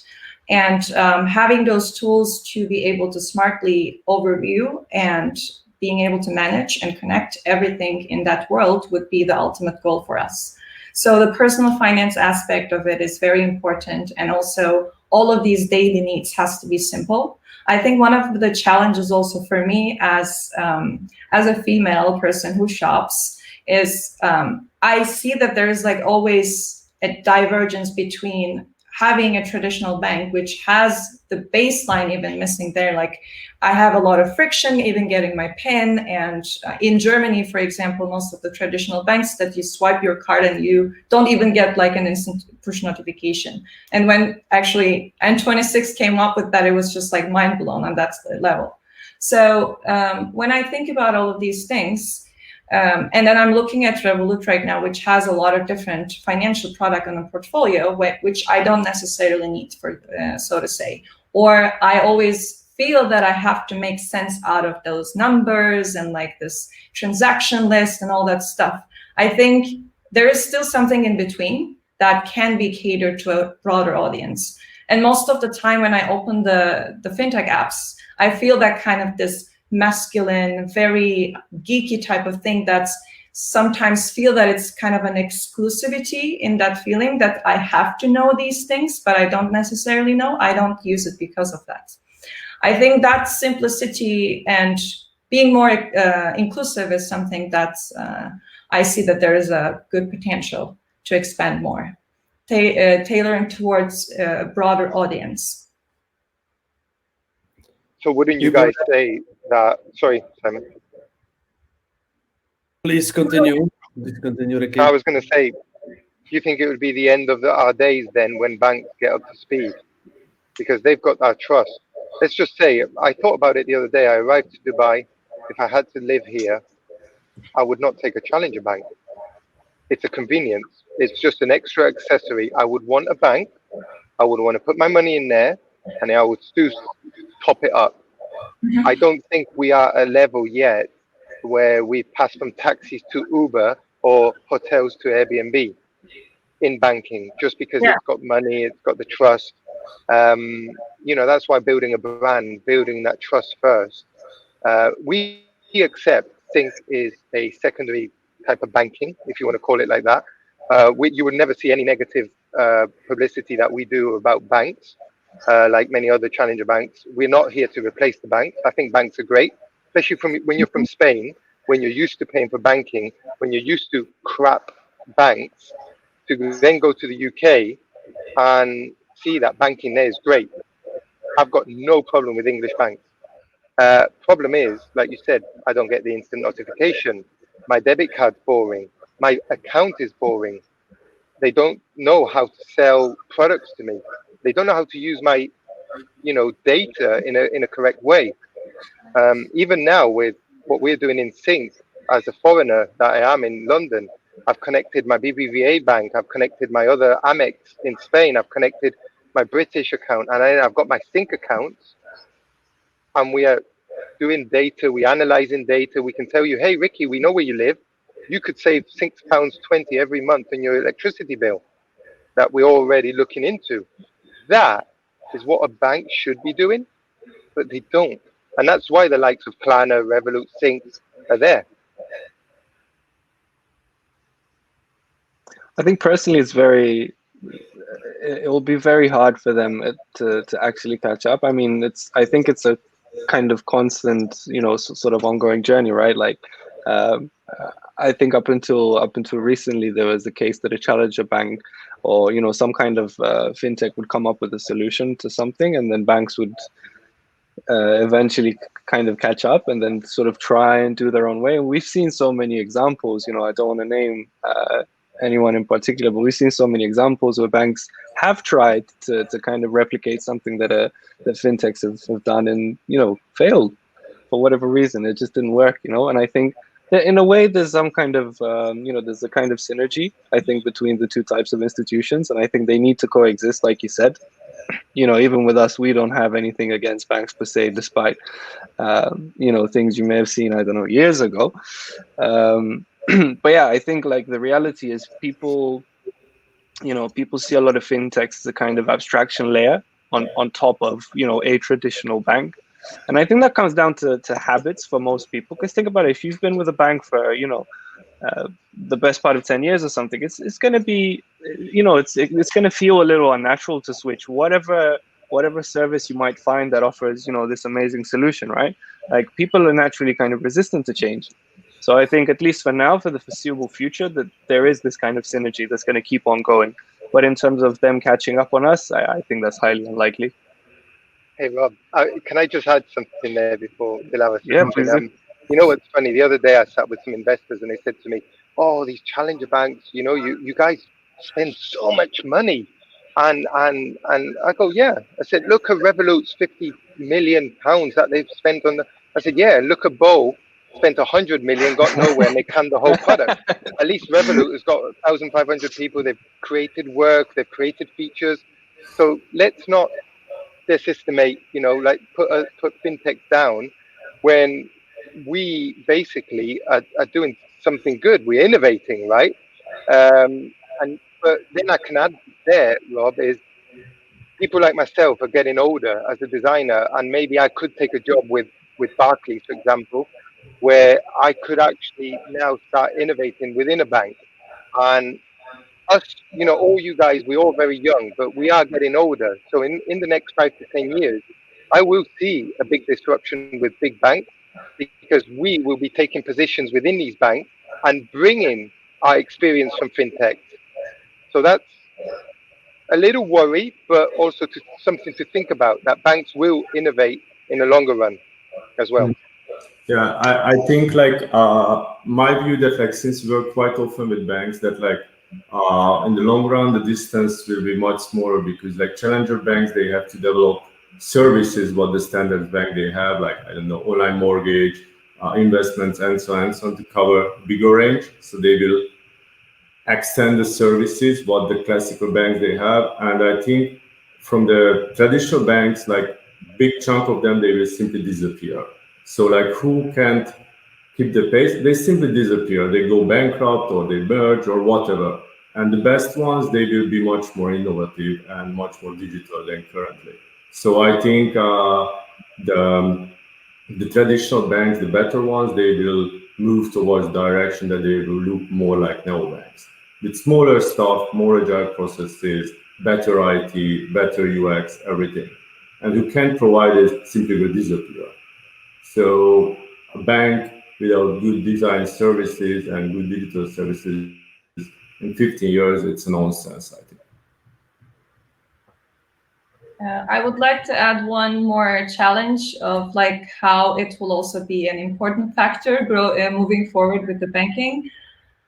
And having those tools to be able to smartly overview and being able to manage and connect everything in that world would be the ultimate goal for us. So the personal finance aspect of it is very important. And also all of these daily needs has to be simple. I think one of the challenges also for me as a female person who shops is I see that there's like always a divergence between having a traditional bank, which has the baseline even missing there. Like I have a lot of friction even getting my PIN. And in Germany, for example, most of the traditional banks that you swipe your card and you don't even get like an instant push notification. And when actually N26 came up with that, it was just like mind blown, and that's the level. So when I think about all of these things, and then I'm looking at Revolut right now, which has a lot of different financial product on the portfolio, which I don't necessarily need, for so to say. Or I always feel that I have to make sense out of those numbers and like this transaction list and all that stuff. I think there is still something in between that can be catered to a broader audience. And most of the time when I open the fintech apps, I feel that kind of this masculine, very geeky type of thing that's sometimes feel that it's kind of an exclusivity in that feeling that I have to know these things, but I don't necessarily know. I don't use it because of that. I think that simplicity and being more inclusive is something that's I see that there is a good potential to expand more, tailoring towards a broader audience. So wouldn't you guys say that? Sorry, Simon. Please continue. Please continue, Ricky. I was going to say, do you think it would be the end of our days then when banks get up to speed? Because they've got our trust. Let's just say, I thought about it the other day. I arrived to Dubai. If I had to live here, I would not take a challenger bank. It's a convenience. It's just an extra accessory. I would want a bank. I would want to put my money in there, and I would still top it up. I don't think we are at a level yet where we pass from taxis to Uber or hotels to Airbnb in banking, just because it's got money, it's got the trust. That's why building a brand, building that trust first. We accept Think is a secondary type of banking, if you want to call it like that. You would never see any negative publicity that we do about banks. Like many other challenger banks, we're not here to replace the banks. I think banks are great, especially when you're from Spain, when you're used to paying for banking, when you're used to crap banks, to then go to the UK and see that banking there is great. I've got no problem with English banks. Problem is, like you said, I don't get the instant notification. My debit card's boring. My account is boring. They don't know how to sell products to me. They don't know how to use my, data in a correct way. Even now with what we're doing in Sync, as a foreigner that I am in London, I've connected my BBVA bank. I've connected my other Amex in Spain. I've connected my British account, and then I've got my Sync accounts. And we are doing data. We're analyzing data. We can tell you, hey, Ricky, we know where you live. You could save £6.20 every month in your electricity bill that we're already looking into. That is what a bank should be doing, but they don't. And that's why the likes of Klarna, Revolut, Sync are there. I think personally it will be very hard for them to actually catch up. I mean, I think it's a kind of constant, sort of ongoing journey, right? Like, I think up until recently, there was a case that a challenger bank or some kind of fintech would come up with a solution to something, and then banks would eventually kind of catch up and then sort of try and do their own way. And we've seen so many examples. I don't want to name anyone in particular, but we've seen so many examples where banks have tried to kind of replicate something that fintechs have done and failed for whatever reason. It just didn't work, and I think that in a way there's some kind of there's a kind of synergy, I think, between the two types of institutions, and I think they need to coexist, like you said. Even with us, we don't have anything against banks per se, despite things you may have seen, I don't know, years ago. But yeah, I think like the reality is people see a lot of fintechs as a kind of abstraction layer on top of a traditional bank. And I think that comes down to habits for most people. Because think about it, if you've been with a bank for the best part of 10 years or something, it's going to be it's going to feel a little unnatural to switch whatever service you might find that offers this amazing solution, right? Like, people are naturally kind of resistant to change. So I think, at least for now, for the foreseeable future, that there is this kind of synergy that's going to keep on going. But in terms of them catching up on us, I think that's highly unlikely. Hey Rob, can I just add something there before Dilara? Yeah, please. You know what's funny? The other day I sat with some investors and they said to me, "Oh, these challenger banks, you guys spend so much money," and I go, "Yeah." I said, "Look at Revolut's £50 million that they've spent on the." I said, "Yeah, look at Bo, spent 100 million, got nowhere, and they canned the whole product. At least Revolut has got 1,500 people. They've created work, they've created features. So let's not desestimate, like put fintech down when we basically are doing something good. We're innovating, right? But then I can add there, Rob, is people like myself are getting older as a designer, and maybe I could take a job with Barclays, for example, where I could actually now start innovating within a bank. And us, all you guys, we're all very young, but we are getting older. So in the next 5 to 10 years, I will see a big disruption with big banks, because we will be taking positions within these banks and bringing our experience from fintech. So that's a little worry, but also something to think about, that banks will innovate in the longer run as well. Yeah, I think like my view that like since we work quite often with banks, that like in the long run the distance will be much smaller, because like challenger banks, they have to develop services what the standard bank they have, like I don't know, online mortgage, investments, and so on to cover bigger range. So they will extend the services what the classical banks they have, and I think from the traditional banks, like big chunk of them, they will simply disappear. So like who can't keep the pace, they simply disappear. They go bankrupt or they merge or whatever. And the best ones, they will be much more innovative and much more digital than currently. So I think the traditional banks, the better ones, they will move towards direction that they will look more like neobanks, with smaller stuff, more agile processes, better IT, better UX, everything. And who can provide it simply will disappear. So a bank without good design services and good digital services in 15 years, it's nonsense, I think. I would like to add one more challenge of like how it will also be an important factor moving forward with the banking.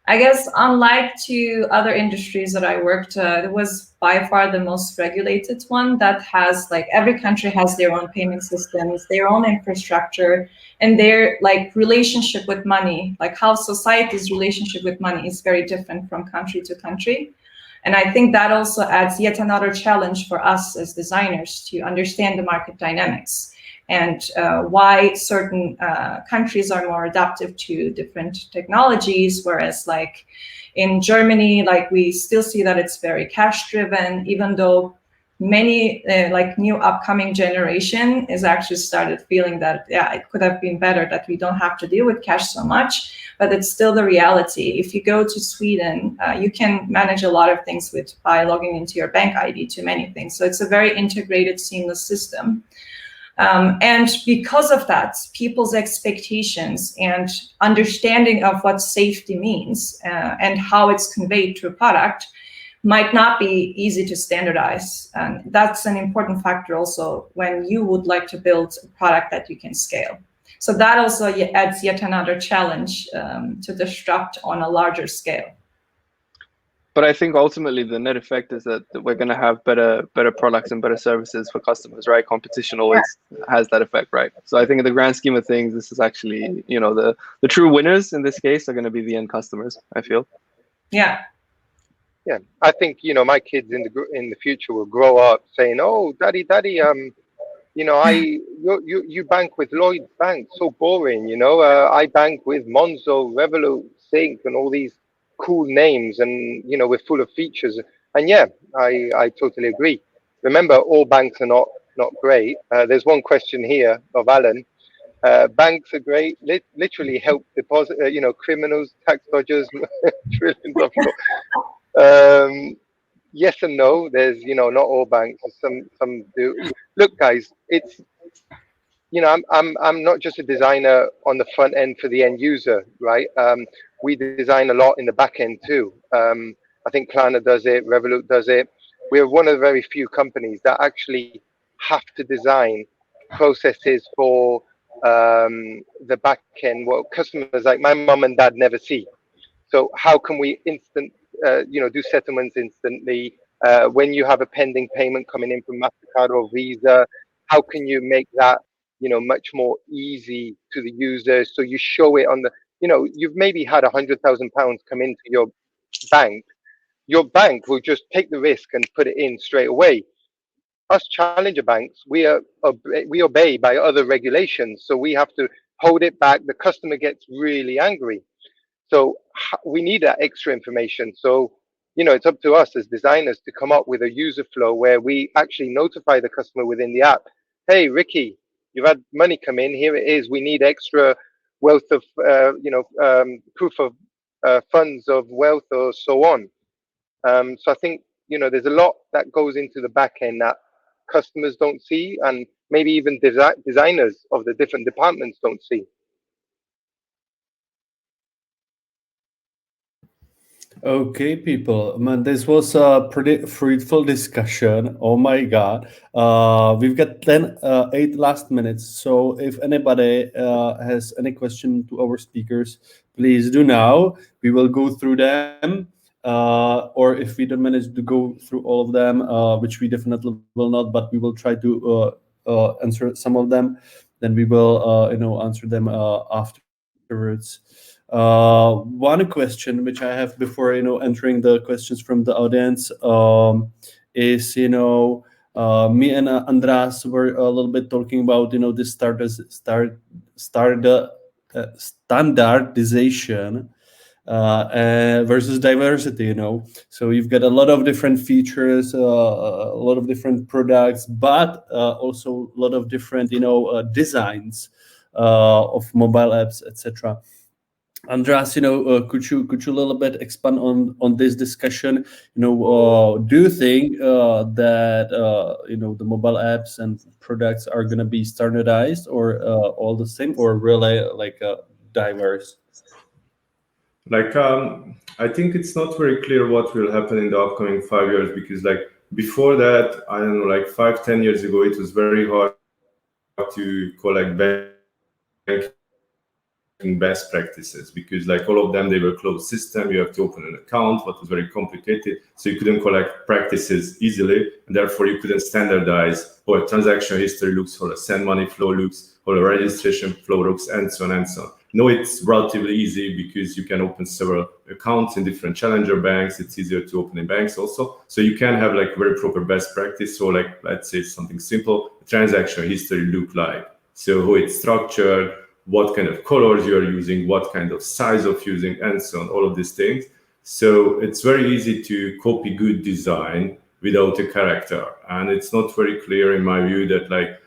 I guess unlike to other industries that I worked, it was by far the most regulated one that has like every country has their own payment systems, their own infrastructure, and their like relationship with money, like how society's relationship with money is very different from country to country. And I think that also adds yet another challenge for us as designers to understand the market dynamics and why certain countries are more adaptive to different technologies, whereas like in Germany, like we still see that it's very cash driven, even though many like new upcoming generation is actually started feeling that, yeah, it could have been better that we don't have to deal with cash so much, but it's still the reality. If you go to Sweden, you can manage a lot of things by logging into your bank ID to many things. So it's a very integrated, seamless system. And because of that, people's expectations and understanding of what safety means and how it's conveyed to a product might not be easy to standardize. And that's an important factor also when you would like to build a product that you can scale. So that also adds yet another challenge to disrupt on a larger scale. But I think ultimately the net effect is that we're going to have better products and better services for customers, right? Competition always has that effect, right? So I think in the grand scheme of things, this is actually, you know, the true winners in this case are going to be the end customers, I feel. Yeah. Yeah, I think, you know, my kids in the future will grow up saying, "Oh, daddy, you know, you bank with Lloyd Bank, so boring. You know, I bank with Monzo, Revolut, Sync, and all these cool names, and you know, we're full of features." And yeah, I totally agree. Remember, all banks are not great. There's one question here of Alan. Banks are great. Literally help deposit, you know, criminals, tax dodgers, trillions of. Yes and no. There's, you know, not all banks. Some do. Look, guys, it's, you know, I'm not just a designer on the front end for the end user, right? We design a lot in the back end too. I think Klarna does it, Revolut does it. We're one of the very few companies that actually have to design processes for the back end, what customers like my mom and dad never see. So how can we you know, do settlements instantly? When you have a pending payment coming in from MasterCard or Visa, how can you make that, you know, much more easy to the user? So you show it on the, you know, you've maybe had £100,000 come into your bank. Your bank will just take the risk and put it in straight away. Us challenger banks, we obey by other regulations, so we have to hold it back. The customer gets really angry. So we need that extra information. So, you know, it's up to us as designers to come up with a user flow where we actually notify the customer within the app. Hey, Ricky, you've had money come in. Here it is. We need extra wealth of, you know, proof of funds of wealth or so on. So I think, you know, there's a lot that goes into the back end that customers don't see, and maybe even designers of the different departments don't see. Okay, people, man, this was a pretty fruitful discussion. Oh my God. We've got 8 last minutes. So if anybody has any question to our speakers, please do now. We will go through them. Or if we don't manage to go through all of them, which we definitely will not, but we will try to answer some of them, then we will, you know, answer them afterwards. One question which I have before, you know, entering the questions from the audience is, you know, me and Andras were a little bit talking about, you know, this standardization versus diversity, you know. So you've got a lot of different features, a lot of different products, but also a lot of different, you know, designs of mobile apps, etc. Andras, you know, could you a little bit expand on this discussion? You know, do you think that you know, the mobile apps and products are going to be standardized or all the same, or really like diverse? Like, I think it's not very clear what will happen in the upcoming 5 years, because like before that, I don't know, like 5-10 years ago, it was very hard to collect best practices, because like all of them, they were closed system. You have to open an account, what was very complicated, so you couldn't collect practices easily, and therefore you couldn't standardize how a transaction history looks, how a send money flow looks, how a registration flow looks, and so on and so on. Now it's relatively easy because you can open several accounts in different challenger banks. It's easier to open in banks also, so you can have like very proper best practice. So like, let's say something simple, transaction history look like, so how it's structured, what kind of colors you are using, what kind of size of using, and so on, all of these things. So it's very easy to copy good design without a character. And it's not very clear in my view that like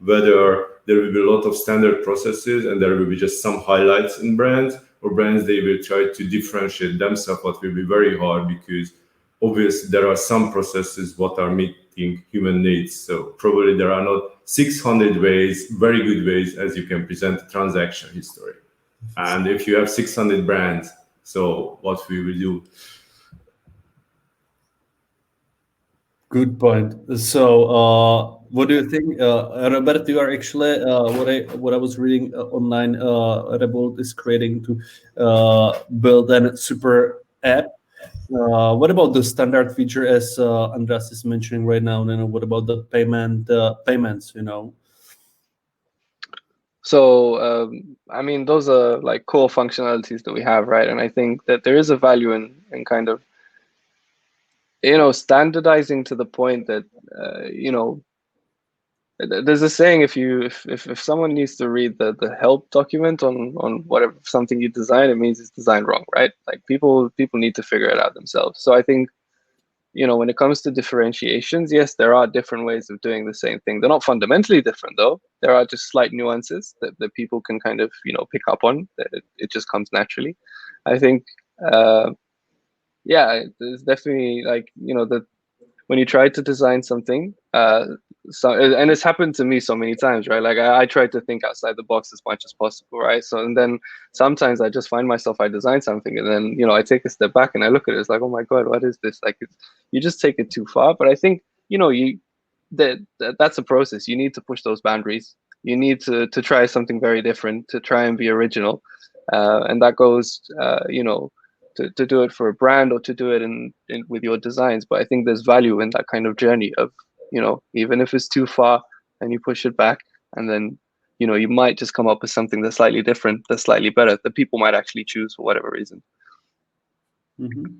whether there will be a lot of standard processes and there will be just some highlights in brands, or brands they will try to differentiate themselves, what will be very hard because obviously there are some processes what are meeting human needs. So probably there are not 600 ways, very good ways as you can present a transaction history. And if you have 600 brands, so what we will do? Good point. So, what do you think, Robert? You are actually what I was reading online. Revolut is creating to build a super app. What about the standard feature, as Andreas is mentioning right now? And what about the payments? So I mean, those are like core functionalities that we have, right? And I think that there is a value in kind of standardizing to the point that there's a saying, if someone needs to read the help document on whatever something you design, it means it's designed wrong, right? Like people need to figure it out themselves. So I think when it comes to differentiations, yes, there are different ways of doing the same thing. They're not fundamentally different, though. There are just slight nuances that people can kind of pick up on. It just comes naturally. I think yeah, there's definitely like when you try to design something, and it's happened to me so many times, right? Like I try to think outside the box as much as possible, right? So and then sometimes I just find myself, I design something, and then I take a step back and I look at it. It's like, oh my god, what is this? Like you just take it too far. But I think that's a process. You need to push those boundaries. You need to try something very different, to try and be original, and that goes to do it for a brand or to do it in with your designs. But I think there's value in that kind of journey of, even if it's too far and you push it back, and then, you might just come up with something that's slightly different, that's slightly better, that people might actually choose for whatever reason. Mm-hmm.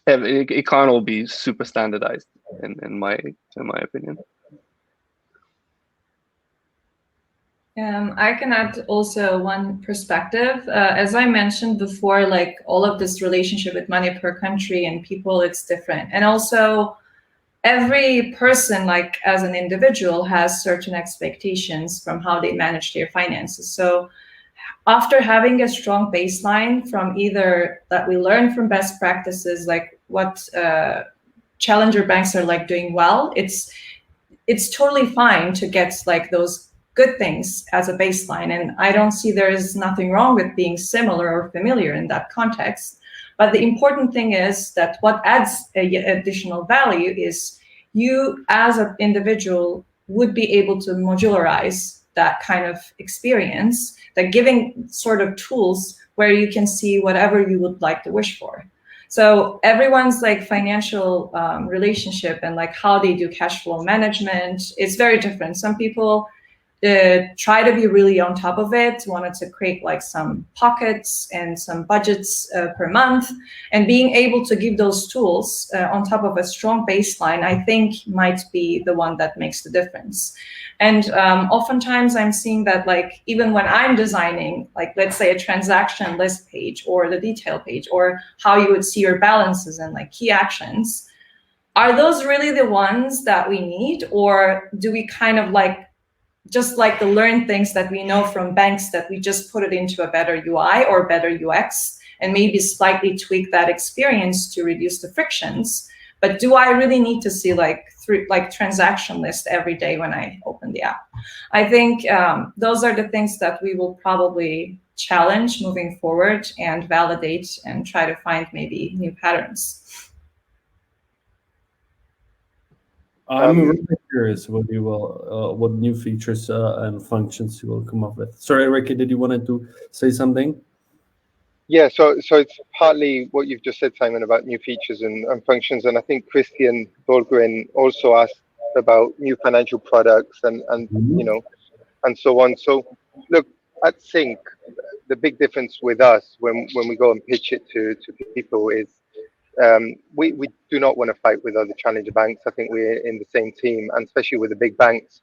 It can't all be super standardized in my opinion. I can add also one perspective. As I mentioned before, like all of this relationship with money per country and people, it's different. And also every person, like as an individual, has certain expectations from how they manage their finances. So after having a strong baseline from either that we learn from best practices, like what challenger banks are like doing well, it's totally fine to get like those good things as a baseline. And I don't see there's nothing wrong with being similar or familiar in that context. But the important thing is that what adds additional value is you as an individual would be able to modularize that kind of experience, that giving sort of tools where you can see whatever you would like to wish for. So everyone's like financial relationship and like how they do cash flow management is very different. Some people try to be really on top of it, wanted to create like some pockets and some budgets per month, and being able to give those tools on top of a strong baseline, I think might be the one that makes the difference. And oftentimes I'm seeing that like even when I'm designing, like let's say a transaction list page or the detail page or how you would see your balances and like key actions, are those really the ones that we need? Or do we kind of like just like the learned things that we know from banks, that we just put it into a better UI or better UX and maybe slightly tweak that experience to reduce the frictions? But do I really need to see like transaction list every day when I open the app? I think those are the things that we will probably challenge moving forward and validate and try to find maybe new patterns. I'm really curious what you will, what new features and functions you will come up with. Sorry, Ricky, did you want to say something? Yeah, so it's partly what you've just said, Simon, about new features and functions, and I think Christian Dahlgren also asked about new financial products and and so on. So look, I think the big difference with us when we go and pitch it to people is we do not want to fight with other challenger banks. I think we're in the same team, and especially with the big banks.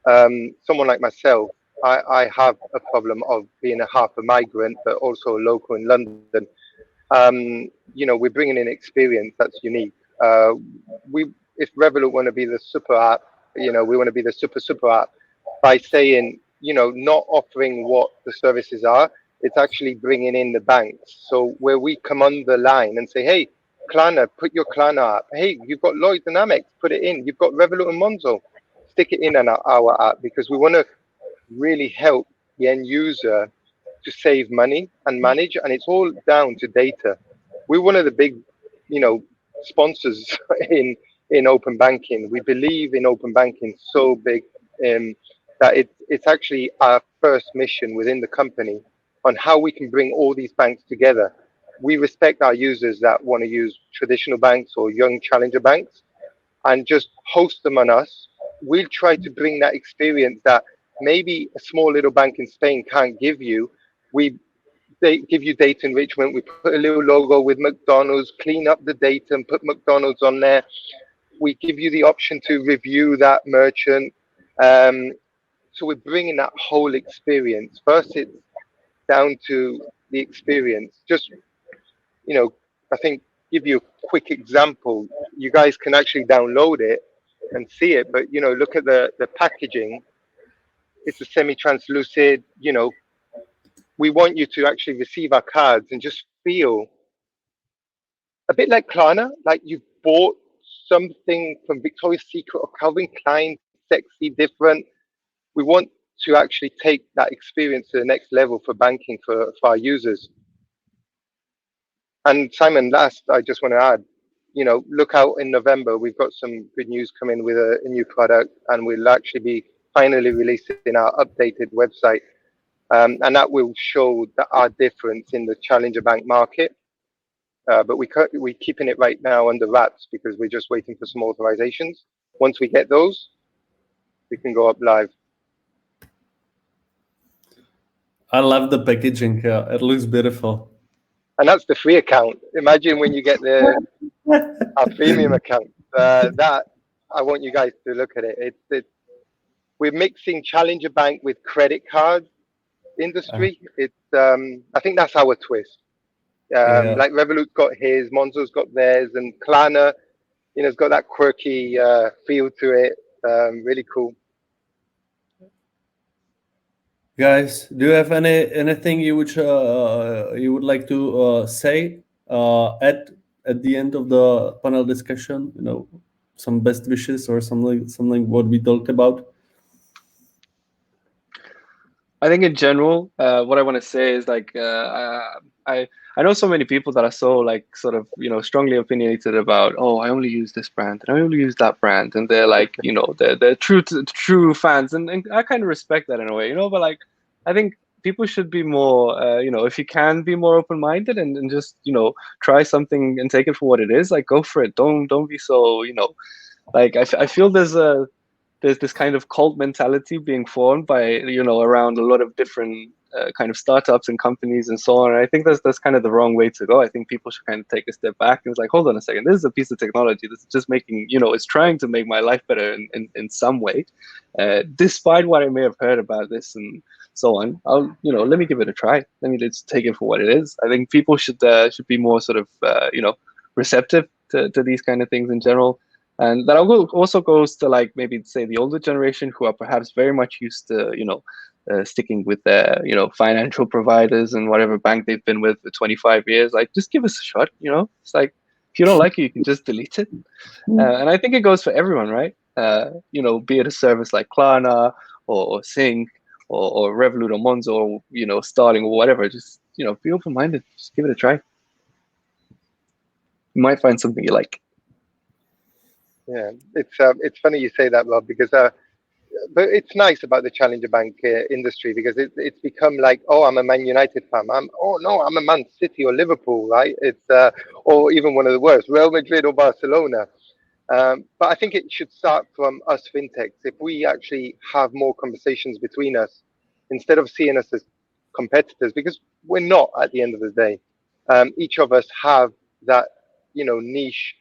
Someone like myself, I have a problem of being half a migrant, but also local in London. We're bringing in experience that's unique. If Revolut want to be the super app, we want to be the super app by saying, not offering what the services are. It's actually bringing in the banks. So where we come on the line and say, hey, Klarna, put your Klarna app. Hey, you've got Lloyds and Amex, put it in. You've got Revolut and Monzo, stick it in our app, because we want to really help the end user to save money and manage, and it's all down to data. We're one of the big, sponsors in open banking. We believe in open banking so big that it's actually our first mission within the company on how we can bring all these banks together. We respect our users that want to use traditional banks or young challenger banks and just host them on us. We'll try to bring that experience that maybe a small little bank in Spain can't give you. They give you data enrichment. We put a little logo with McDonald's, clean up the data and put McDonald's on there. We give you the option to review that merchant. So we're bringing that whole experience. First, it's down to the experience. Just, I think, give you a quick example. You guys can actually download it and see it, but, look at the packaging. It's a semi-translucid, we want you to actually receive our cards and just feel a bit like Klarna, like you bought something from Victoria's Secret or Calvin Klein, sexy, different. We want to actually take that experience to the next level for banking for our users. And Simon, last, I just want to add, look out in November. We've got some good news coming with a new product, and we'll actually be finally releasing our updated website. And that will show our difference in the challenger bank market. But we're keeping it right now under wraps because we're just waiting for some authorizations. Once we get those, we can go up live. I love the packaging. It looks beautiful. And that's the free account. Imagine when you get our premium account. That I want you guys to look at it. We're mixing challenger bank with credit card industry. I think that's our twist. Like Revolut's got his, Monzo's got theirs, and Klarna, it's got that quirky feel to it. Really cool. Guys, do you have anything you would like to say at the end of the panel discussion? Some best wishes or something what we talked about. I think in general, what I want to say is like I know so many people that are so sort of strongly opinionated about, oh, I only use this brand and I only use that brand, and they're like they're true fans, and I kind of respect that in a way, but I think people should be more if you can be more open-minded and just try something and take it for what it is, go for it. Don't be so I feel there's this kind of cult mentality being formed by around a lot of different kind of startups and companies and so on. And I think that's kind of the wrong way to go. I think people should kind of take a step back and it's like, hold on a second, this is a piece of technology that's just making it's trying to make my life better in some way, despite what I may have heard about this and so on. I'll let me give it a try. Let me just take it for what it is. I think people should be more sort of receptive to these kind of things in general. And that also goes to maybe say the older generation who are perhaps very much used to sticking with their financial providers and whatever bank they've been with for 25 years. Just give us a shot. It's like, if you don't like it, you can just delete it. And I think it goes for everyone, right? Be it a service like Klarna or Sync or Revolut or Monzo or Starling or whatever. Just be open-minded. Just give it a try. You might find something you like. Yeah, it's funny you say that, Rob, because but it's nice about the challenger bank industry because it's become like, oh, I'm a Man United fan. I'm a Man City or Liverpool, right? It's or even one of the worst, Real Madrid or Barcelona. But I think it should start from us fintechs. If we actually have more conversations between us, instead of seeing us as competitors, because we're not at the end of the day. Each of us have that niche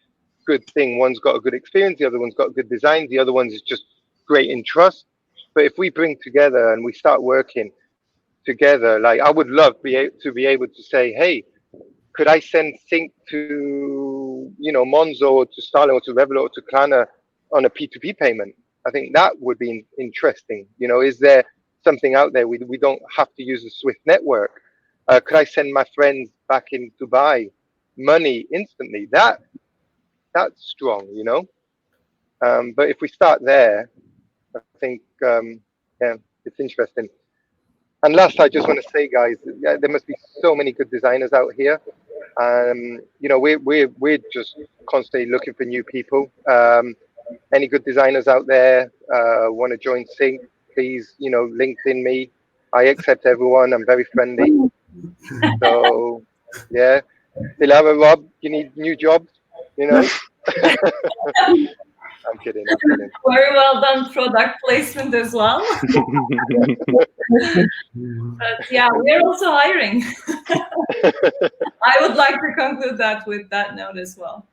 good thing. One's got a good experience, the other one's got good design, the other one's is just great in trust. But if we bring together and we start working together, I would love to be able to say, hey, could I send Sync to Monzo to Starling or to Revolut or to Klarna on a P2P payment. I think that would be interesting. Is there something out there we don't have to use the Swift network? Could I send my friends back in Dubai money instantly? That's strong, but if we start there, I think it's interesting. And last, I just want to say, guys, there must be so many good designers out here. We're just constantly looking for new people. Any good designers out there want to join Sync? Please, LinkedIn me. I accept everyone. I'm very friendly. So, yeah. Dilara, Rob, you need new jobs? I'm kidding. Very well done product placement as well. But yeah, we're also hiring. I would like to conclude that with that note as well.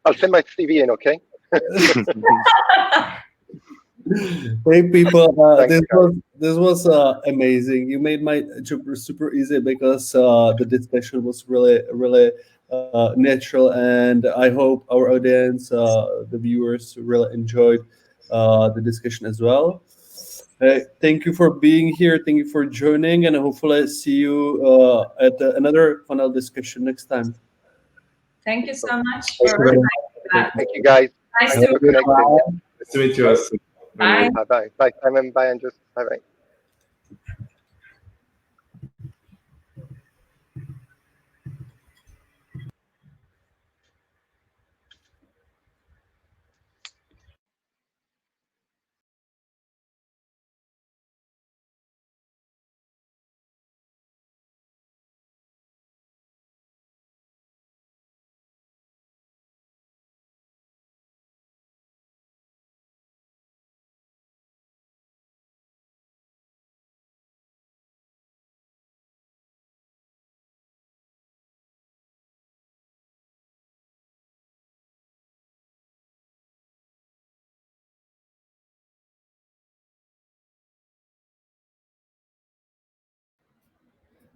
I'll send my CV in, okay? Hey people, Thanks, this was amazing. You made my job super easy because the discussion was really natural, and I hope our audience, the viewers, really enjoyed the discussion as well. Thank you for being here. Thank you for joining, and hopefully see you at another funnel discussion next time. Thank you so much Thank for you. that. Thank you, guys. Nice Thanks to for connecting. Nice to meet you. Bye. Bye. Bye, Simon. Bye, Andrew. Bye.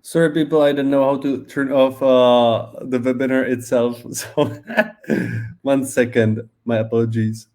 Sorry, people, I don't know how to turn off the webinar itself. So 1 second, my apologies.